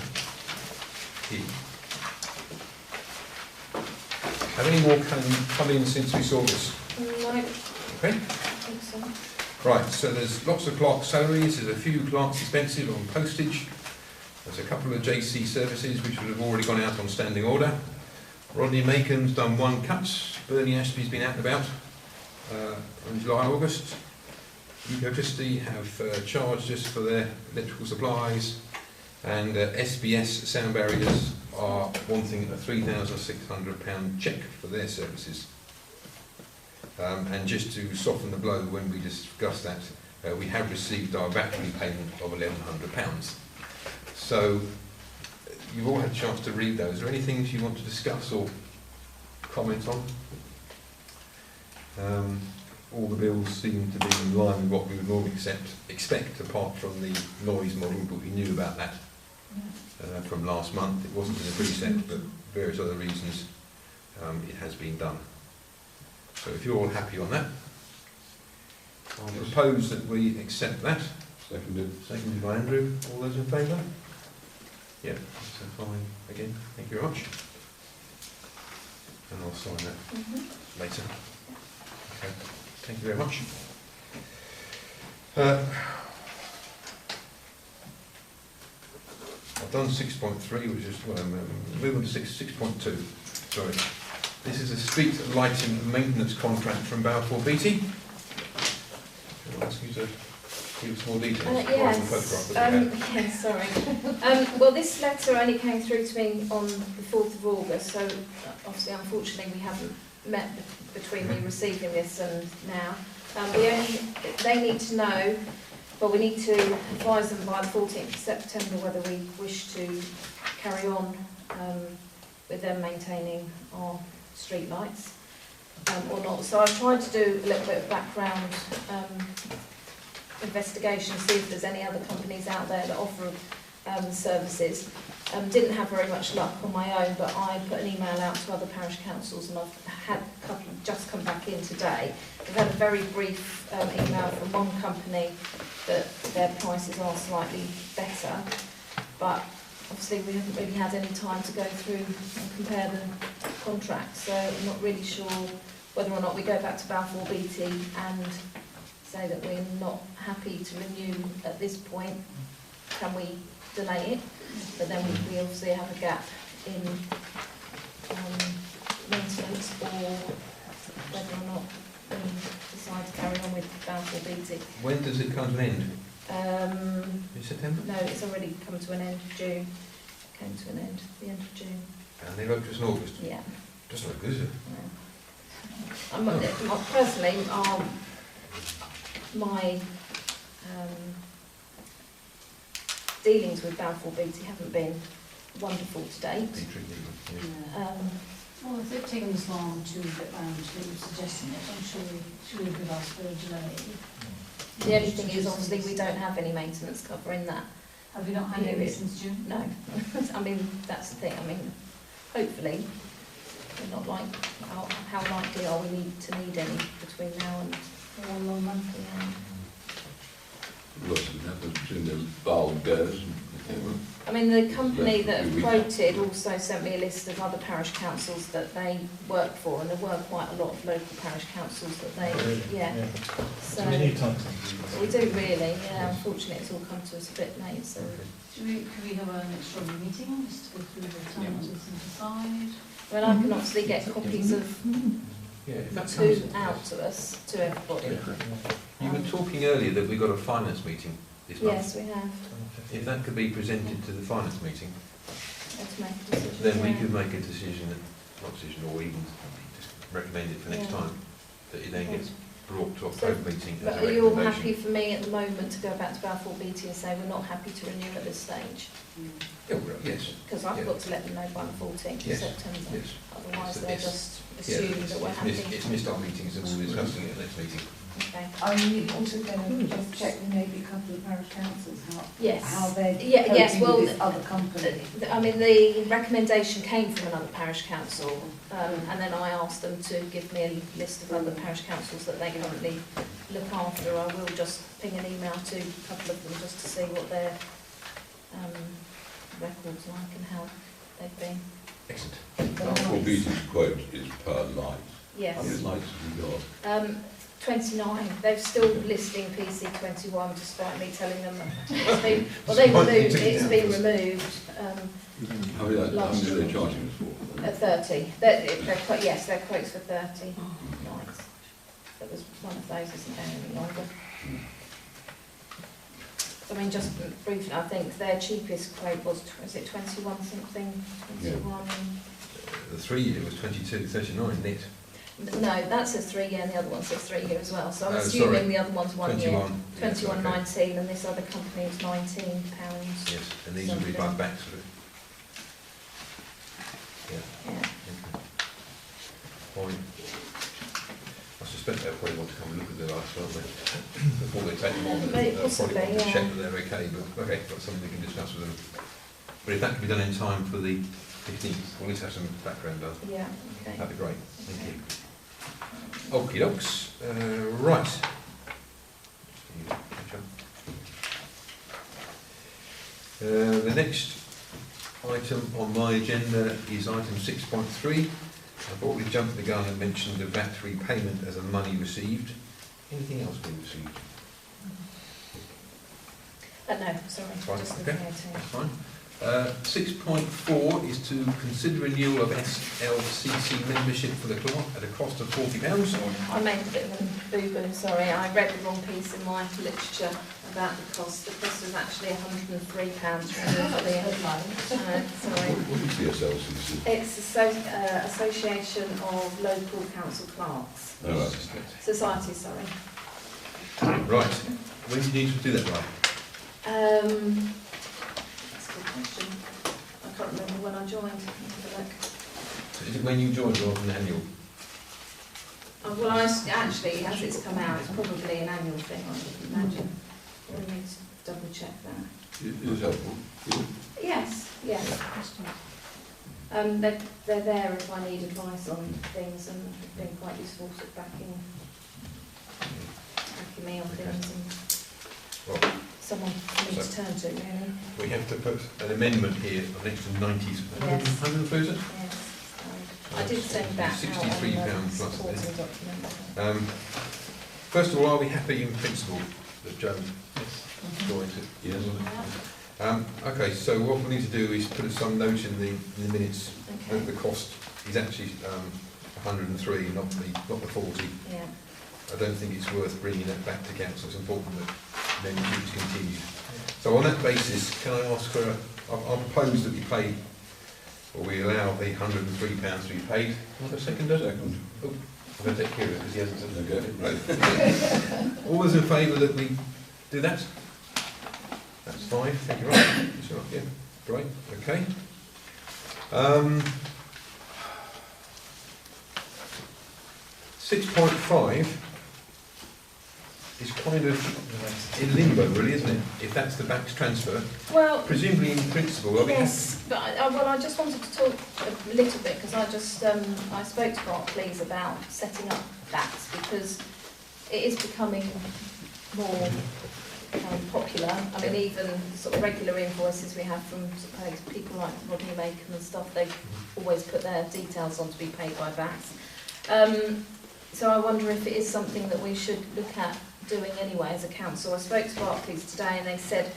here. Have any more come in since we saw this? No, I Okay. think so. Right, so there's lots of clerk salaries, there's a few clerks expensive on postage, There's a couple of JC services which would have already gone out on standing order. Rodney Macon's done 1 cut, Bernie Ashby's been out and about in July and August. Electricity have charged us for their electrical supplies, and SBS sound barriers are wanting a £3,600 cheque for their services. And just to soften the blow when we discussed that, we have received our VAT repayment of £1,100. So you've all had a chance to read those. Are there any things you want to discuss or comment on? All the bills seem to be in line with what we would normally expect, apart from the noise model, but we knew about that from last month. It wasn't in the preset, but various other reasons it has been done. So if you're all happy on that, I'll propose that we accept that. Seconded by Andrew. All those in favour? Yeah, so fine again. Thank you very much. And I'll sign that later. Okay. Thank you very much. I've done 6.3, which is, well, move on to 6.2. Sorry. This is a street lighting maintenance contract from Balfour Beatty. I'll ask you to give us more details. Yes, sorry. Well, this letter only came through to me on the 4th of August, so obviously, unfortunately, we haven't met between me receiving this and now. They need to know, well, we need to advise them by the 14th of September whether we wish to carry on with them maintaining our street lights or not. So I've tried to do a little bit of background investigation, see if there's any other companies out there that offer services. Didn't have very much luck on my own, but I put an email out to other parish councils, and I've had a couple just come back in today. I've had a very brief email from one company that their prices are slightly better, but obviously we haven't really had any time to go through and compare the contracts, so I'm not really sure whether or not we go back to Balfour Beatty and say that we're not happy to renew at this point. Can we delay it? But then we obviously have a gap in maintenance, or whether or not we decide to carry on with Balfour Beatty. When does it come to an end? In September? No, it's already come to an end of June. It came to an end at the end of June. And they wrote to us in August? Yeah. Just not good, is it? No. Personally, my dealings with Balfour Beatty haven't been wonderful to date. Well, if they've taken this long to get round to suggesting it, I'm sure we would ask for a delay. The only thing is, obviously, we don't have any maintenance cover in that. Have we not had any since June? No. I mean, that's the thing. I mean, hopefully, we're not like, how likely are we to need any between now and one more month? What's happened between the bulb goes? I mean, the company that have quoted also sent me a list of other parish councils that they work for, and there were quite a lot of local parish councils that they, So we need time. we do really, yeah. Unfortunately, it's all come to us a bit late. So Could we have an extraordinary meeting just to go through the terms and decide? well, I can obviously get copies of If that two comes, out to us, to everybody. You were talking earlier that we got a finance meeting this month. Yes, we have. If that could be presented to the finance meeting, Let's make a decision. then we yeah. could make a decision, not decision, or even just recommend it for next time, that it then gets brought to October meeting as But a are you all happy recommendation. for me at the moment to go back to Balfour Beatty and say we're not happy to renew at this stage? Yeah, well, yes, Because I've Yeah. got to let them know by the 14th Yes. of September. yes. Otherwise, So they'll it's- just Yeah, assume that we're happy. it's missed our meetings and we'll be discussing it at the next meeting. Okay. Are you also going to just check with maybe a couple of parish councils Yes. how they're Yes, coping well, with this other company? I mean, the recommendation came from another parish council, and then I asked them to give me a list of other parish councils that they currently look after. I will just ping an email to a couple of them just to see what their records like and how they've been. Excellent. Balfour Beatty's quote is per light. How many Yes. lights have you got? 29. They're still listing PC 21 despite me telling them that it's been, well, they removed, it's been removed. How much are they charging us for? At 30. Yes, their quotes for 30 nights. That was one of those, isn't there, any longer? I mean, just briefly, I think their cheapest quote was, is it 21 something? 21? The 3 year was 22.39 net. No, that says 3 year and the other one says 3 year as well. So I'm Oh, assuming sorry. the other one's 1 year. 21. 21.19, and this other company was £19. Yes, and these will be Something. back sort of. Yeah. Yeah. Okay. Fine. I suspect they'll probably want to come and look at the lights, won't they? Before they take them on, Very they'll probably possibly, want to yeah. check that they're okay, but okay, that's something we can discuss with them. But if that can be done in time for the 15th, we'll at least have some background done. Yeah, okay. That'd be great, thank you. Okie dokes, right. The next item on my agenda is item 6.3. I've already jumped the gun and mentioned the VAT repayment as a money received. Anything else being received? No, sorry, Fine, just okay. looking at it. That's fine. 6.4 is to consider renewal of SLCC membership for the clerk at a cost of £40. I made a bit of a boo-boo, sorry. I read the wrong piece in my literature about the cost. The cost was actually £103 for the headline. Sorry. What is the SLCC? It's Association of Local Council Clerks. Oh, right. Society, sorry. Right. When did you need to do that, right? That's a good question. I can't remember when I joined. Let me have a look. So is it when you joined rather than annual? Well, actually, as it's come out, it's probably an annual thing, I would imagine. We need to double check that. It is helpful. Yes, yes. They're there if I need advice on things, and have been quite useful sort of backing me on things, and Well, someone for me to turn to, really. we have to put an amendment here of an extra 90s. Yes. 100,000? Yes. I did send that out on £63 the plus supporting this. document. First of all, are we happy in principle that Joe joined it? Yes. Okay, so what we need to do is put some note in the minutes Okay. that the cost is actually 103, not the 40. Yeah. I don't think it's worth bringing that back to council. It's important that membership is continued. So on that basis, can I ask for I'll propose that we pay, or we allow the £103 to be paid. Can I have a seconder? Second. Oh, I'm going to take care of it because he hasn't said Okay. Right. All those in favour that we do that? That's fine, thank you. Right. Sure. Yeah, great, okay. 6.5 is kind of in limbo, really, isn't it? If that's the back transfer, Well, presumably in principle, I mean, yes, but I just wanted to talk a little bit because I spoke to Barclays about setting up backs because it is becoming more popular. I mean, even sort of regular invoices we have from people like Rodney Macon and stuff, they always put their details on to be paid by backs. So I wonder if it is something that we should look at doing anyway as a council. I spoke to Barclays today and they said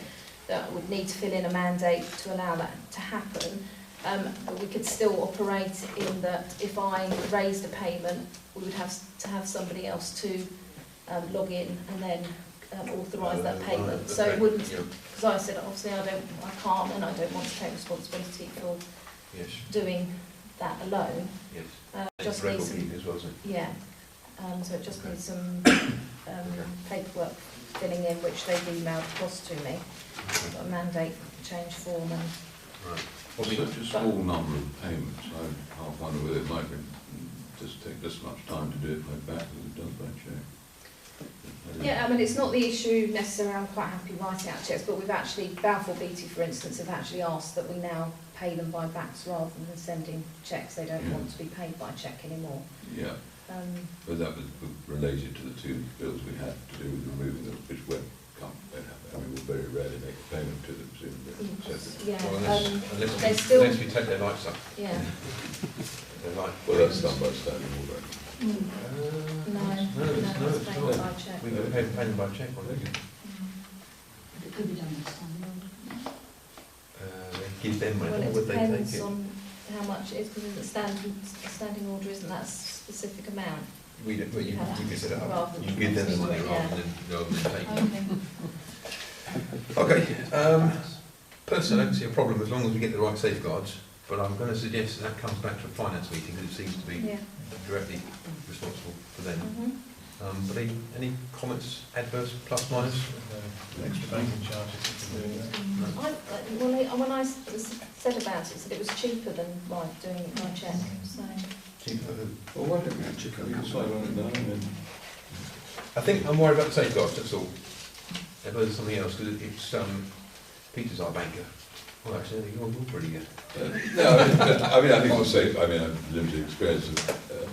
that we'd need to fill in a mandate to allow that to happen. But we could still operate in that if I raised a payment, we would have to have somebody else to log in and then authorise that payment. Right, So okay, it wouldn't, yeah. because I said obviously I can't and I don't want to take responsibility for Yes, doing that alone. yes. Just Record needs some, keeping as well, isn't it? yeah. So it just Okay. needs some paperwork filling in, which they've emailed across to me. Okay. Got a mandate change form and Right. For such a small number of payments, I half wonder whether it might just take this much time to do it by back as it does by cheque. yeah, I mean, it's not the issue necessarily. I'm quite happy writing out cheques, but we've actually, Balfour Beatty, for instance, have actually asked that we now pay them by backs rather than sending cheques. They don't want to be paid by cheque anymore. Yeah, but that was related to the two bills we had to do with removing them, which won't come. I mean, we'll very rarely make a payment to them, presumably. Yeah, Well, they unless we take their lights up. yeah. Their light. Well, that's done by standing order. No, No, it's not by cheque. We could pay them by cheque, or they It could be done this time, give them money, Well, or it would they take depends it? on how much it is, because the standing order isn't that specific amount. We don't, well, you can set it up, Rather than you give them the money yeah. rather than take it. Okay. Okay, personally, I don't see a problem as long as we get the right safeguards, but I'm going to suggest that comes back to a finance meeting because it seems to be Yeah. directly responsible for them. Mhm. But any comments, adverse, plus, minus? Extra banking charges if you're doing that. When I said about it, said it was cheaper than doing it by cheque, so. Cheaper for who? Well, why don't we check out, we can slide on it down and then... I think I'm worried about the safeguards, that's all. There's something else, because it's, Peter's our banker. Well, actually, you're pretty good. No, I mean, I think we'll say, I mean, I've limited experience,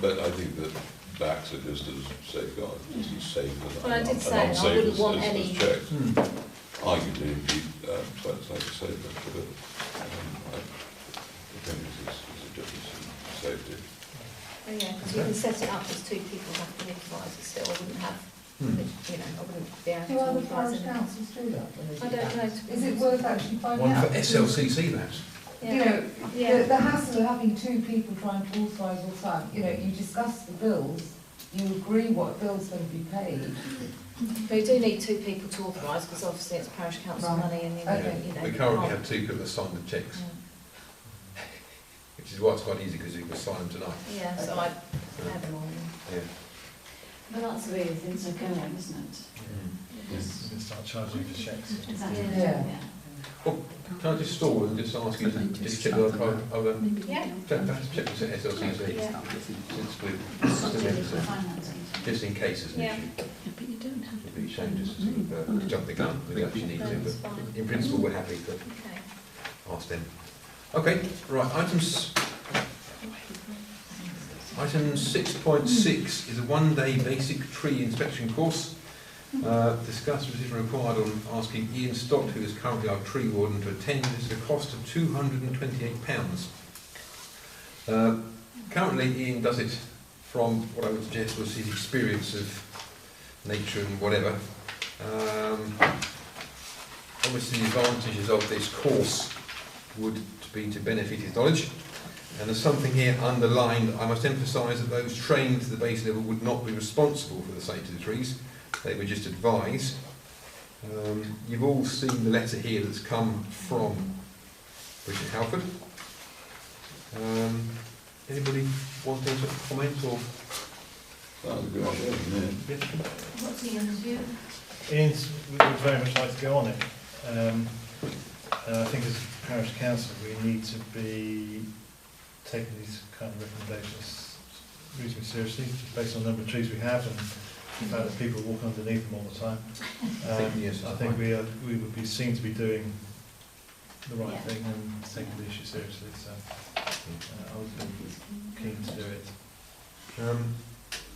but I think that backs are just as safeguard, just as safe as Well, I did and say I unsafe wouldn't as- want as any- checks. Arguably, it'd be slightly safer, but I think this is a difference in safety. Oh, yeah, because you can set it up as two people have to authorise it still, I wouldn't have, I wouldn't be able Do to other authorise parish it. councils do that? when they I do don't that? know. Is it worth actually finding One out? for SLCC, that. You know, Yeah. the hassle of having two people trying to authorise all the time, you know, you discuss the bills, you agree what bill's going to be paid. We do need two people to authorise, because obviously it's parish council Right. money and Okay. We currently have two people that sign the cheques, Yeah. which is why it's quite easy, because you can sign them tonight. Yeah, so I had them all. Yeah. But that's the way things are going, isn't it? You can start charging for checks. Exactly. Yeah. Can I just stall and just ask you to just check the other, Yeah. check with SLCC, Yeah. since we've, Possibly for financing. just in case there's an Yeah. issue. But you don't have It'd be a shame just to sort of jump the gun, we actually need to, That's but fine. in principle, we're happy to Okay. ask them. Okay, right, Item 6.6 is a one-day basic tree inspection course. Discuss the decision required on asking Ian Stott, who is currently our tree warden, to attend. This is a cost of £228. Currently, Ian does it from what I would suggest was his experience of nature and whatever. Obviously, the advantages of this course would be to benefit his knowledge. And there's something here underlined. I must emphasise that those trained to the base level would not be responsible for the safety of the trees. They were just advised. You've all seen the letter here that's come from Bridget Halford. Anybody want to comment or? Sounds a good idea, isn't it? Yeah. What's Ian's view? Ian's would very much like to go on it. I think as Parish Council we need to be taking these kind of recommendations reasonably seriously, based on the number of trees we have and the fact that people walk underneath them all the time. I think we would be seen to be doing the right Yeah. thing and taking the issue seriously, so I would be keen to do it.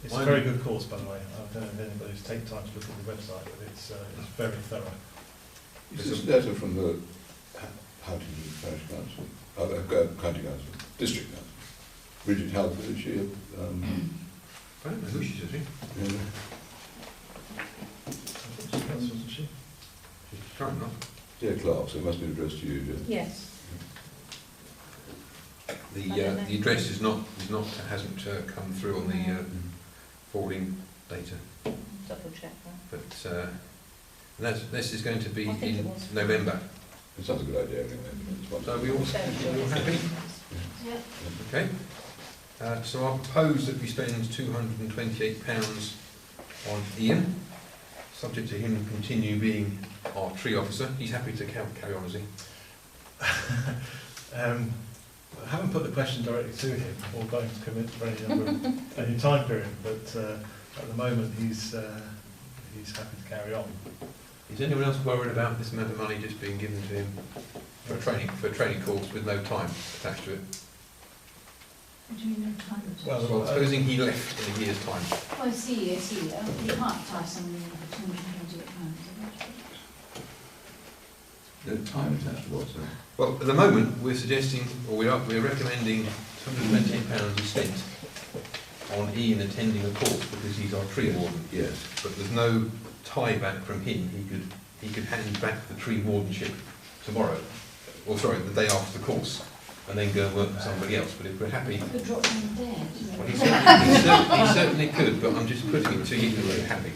It's a very good course, by the way. I don't know if anybody's taken time to look at the website, but it's very thorough. Is this letter from the Huntingdon Parish Council, County Council, District Council? Bridget Halford, is she? I don't know who she is, is she? Wasn't she? She's current, not. Dear Clerk, so it must be addressed to you, Joe. Yes. I don't know. The address is not hasn't come through on the forwarding data, Double check that. but this is going to be I think it in was. November. It sounds a good idea anyway. So we all happy? Yeah. Okay. So I'll propose that we spend £228 on Ian, subject to him continue being our tree officer. He's happy to carry on, is he? I haven't put the question directly to him or got him to commit for any time period, but at the moment he's happy to carry on. Is anyone else worried about this amount of money just being given to him for a training course with no time attached to it? What do you mean no time? Well, supposing he left in a year's time. Oh, I see. You can't tie somebody in for £228, No time attached to what, sir? Well, at the moment, we're suggesting, or we're recommending £228 is spent. on Ian attending a course because he's our tree warden. Yes. But there's no tie back from him. He could hand back the tree wardenship tomorrow, or sorry, the day after the course, and then go and work for somebody else. But if we're happy, Could drop him dead. well, he certainly could. But I'm just putting it to you that we're happy.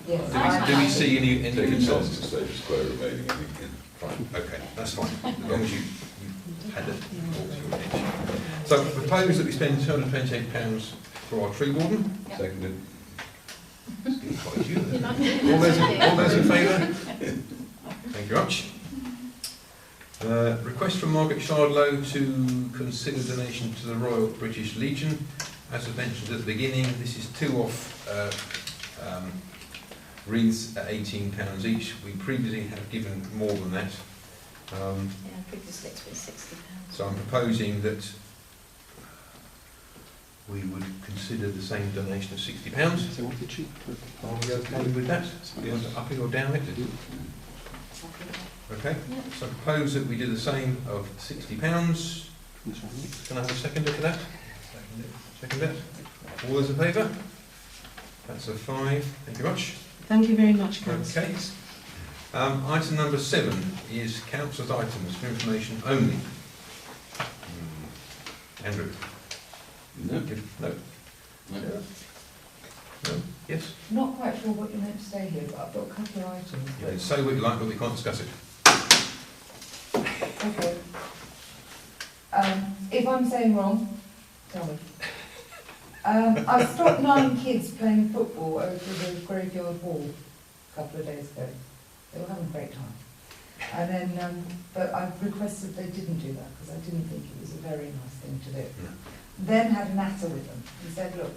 Yes. Do we see any concerns? The status quo remaining, I think. Fine. Okay, that's fine. As long as you had it brought to your attention. So I propose that we spend £228 for our tree warden. Yep. Seconded. Quite you then. All those in favour? Thank you very much. Request from Margaret Shardlow to consider donation to the Royal British Legion. As I mentioned at the beginning, this is 2 off wreaths at £18 each. We previously have given more than that. Yeah, previously it's been £60. So I'm proposing that we would consider the same donation of £60. So what did she put? Are we okay with that? Do you want to up it or down it? Okay, so I propose that we do the same of £60. Can I have a seconder for that? Seconder. All those in favour? That's a 5. Thank you very much. Thank you very much, Councillor. Okay. Item number 7 is councillors' items for information only. Andrew? No. No? No. No? Yes? Not quite sure what you're meant to say here, but I've got a couple of items. You can say what you like, but we can't discuss it. Okay. If I'm saying wrong, tell me. I stopped 9 kids playing football over the graveyard wall a couple of days ago. They were having a great time. And then, but I requested they didn't do that because I didn't think it was a very nice thing to do. No. Then had a natter with them and said, look,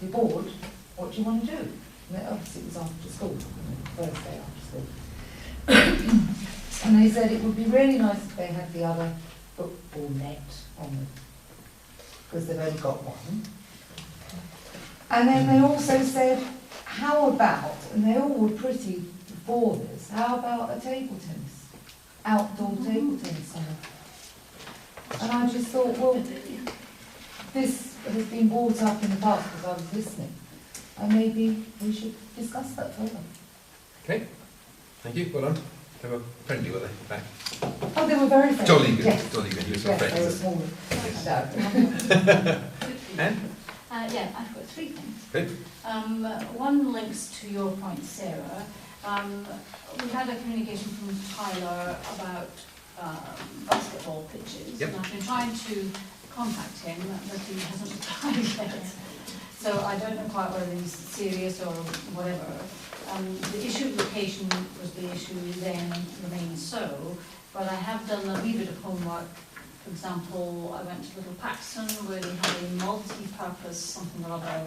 you're bored, what do you want to do? And they, obviously it was after school, the first day after school. And they said it would be really nice if they had the other football net on them, because they've only got one. And then they also said, how about, and they all were pretty for this, how about a table tennis? Outdoor table tennis center. And I just thought, well, this has been brought up in the past because I was listening, and maybe we should discuss that further. Okay. Thank you. Well done. They were friendly, were they? Back. Oh, they were very friendly. Jolly good. Yes. Jolly good. You were so Yes, they were friendly. small. Anne? Yeah, I've got 3 things. Good. One links to your point, Sarah. We had a communication from Tyler about basketball pitches. Yep. And I've been trying to contact him, but he hasn't replied yet. So I don't know quite whether he's serious or whatever. The issue of location was the issue then and remains so, but I have done a wee bit of homework. For example, I went to Little Paxton where they had a multi-purpose something or other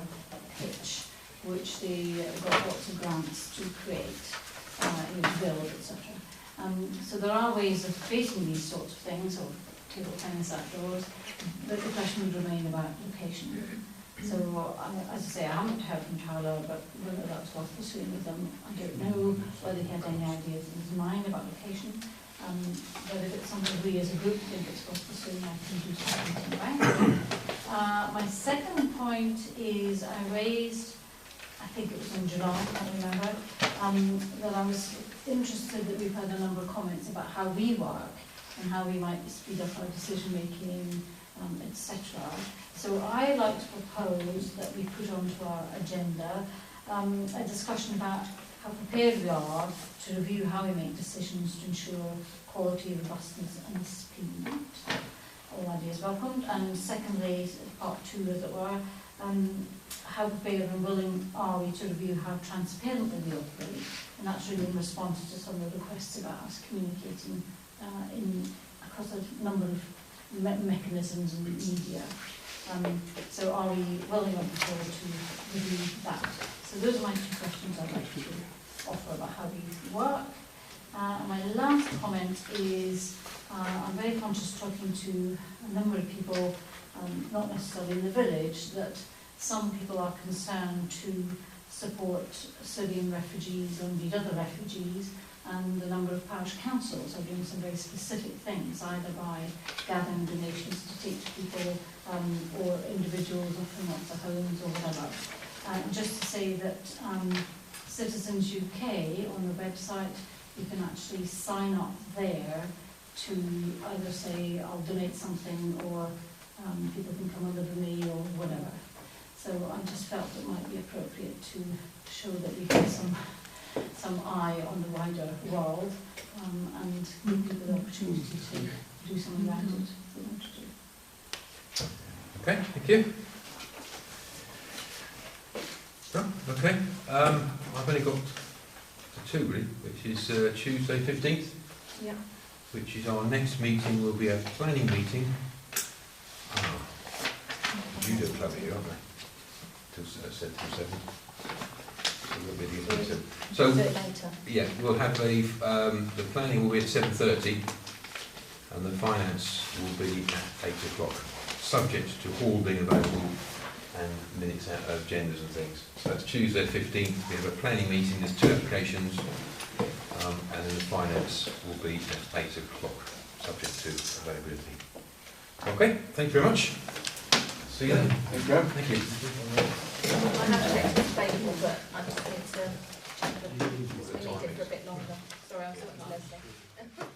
pitch, which they got lots of grants to create, build, etc. So there are ways of creating these sorts of things, or table tennis outdoors, but the question would remain about location. So, as I say, I haven't heard from Tyler, but whether that's worth pursuing with them, I don't know whether he had any ideas in his mind about location. But if it's something we as a group think it's worth pursuing, I can do something about. My second point is I raised, I think it was in July, I can't remember, that I was interested that we've had a number of comments about how we work and how we might speed up our decision making, etc. So I like to propose that we put onto our agenda a discussion about how prepared we are to review how we make decisions to ensure quality, robustness and speed. All ideas welcomed. And secondly, part 2 as it were, how prepared and willing are we to review how transparently we operate? And that's really in response to some of the requests about us communicating across a number of mechanisms and media. So are we willing and prepared to review that? So those are my 2 questions I'd like to offer about how we work. And my last comment is I'm very conscious talking to a number of people, not necessarily in the village, that some people are concerned to support Syrian refugees and indeed other refugees, and a number of parish councils are doing some very specific things, either by gathering donations to take to people or individuals offering up the homes or whatever. Just to say that Citizens UK on the website, you can actually sign up there to either say I'll donate something, or people can come and live with me or whatever. So I just felt it might be appropriate to show that we have some eye on the wider world, and give people the opportunity to do something about it if they want to do. Okay, thank you. Okay, I've only got two really, which is Tuesday 15th, Yeah. which is our next meeting, will be a planning meeting. Judo club here, aren't they? Till 7. So we'll be the meeting. So, Do it later. yeah, we'll have a, the planning will be at 7:30 and the finance will be at 8 o'clock, subject to all being available and minutes out of agendas and things. So that's Tuesday 15th, we have a planning meeting, there's 2 applications, and then the finance will be at 8 o'clock, subject to availability. Okay, thank you very much. See you then. Thank you. Thank you. I have checked it's available, but I just need to check the, it's been needed for a bit longer. Sorry, I was looking at Leslie.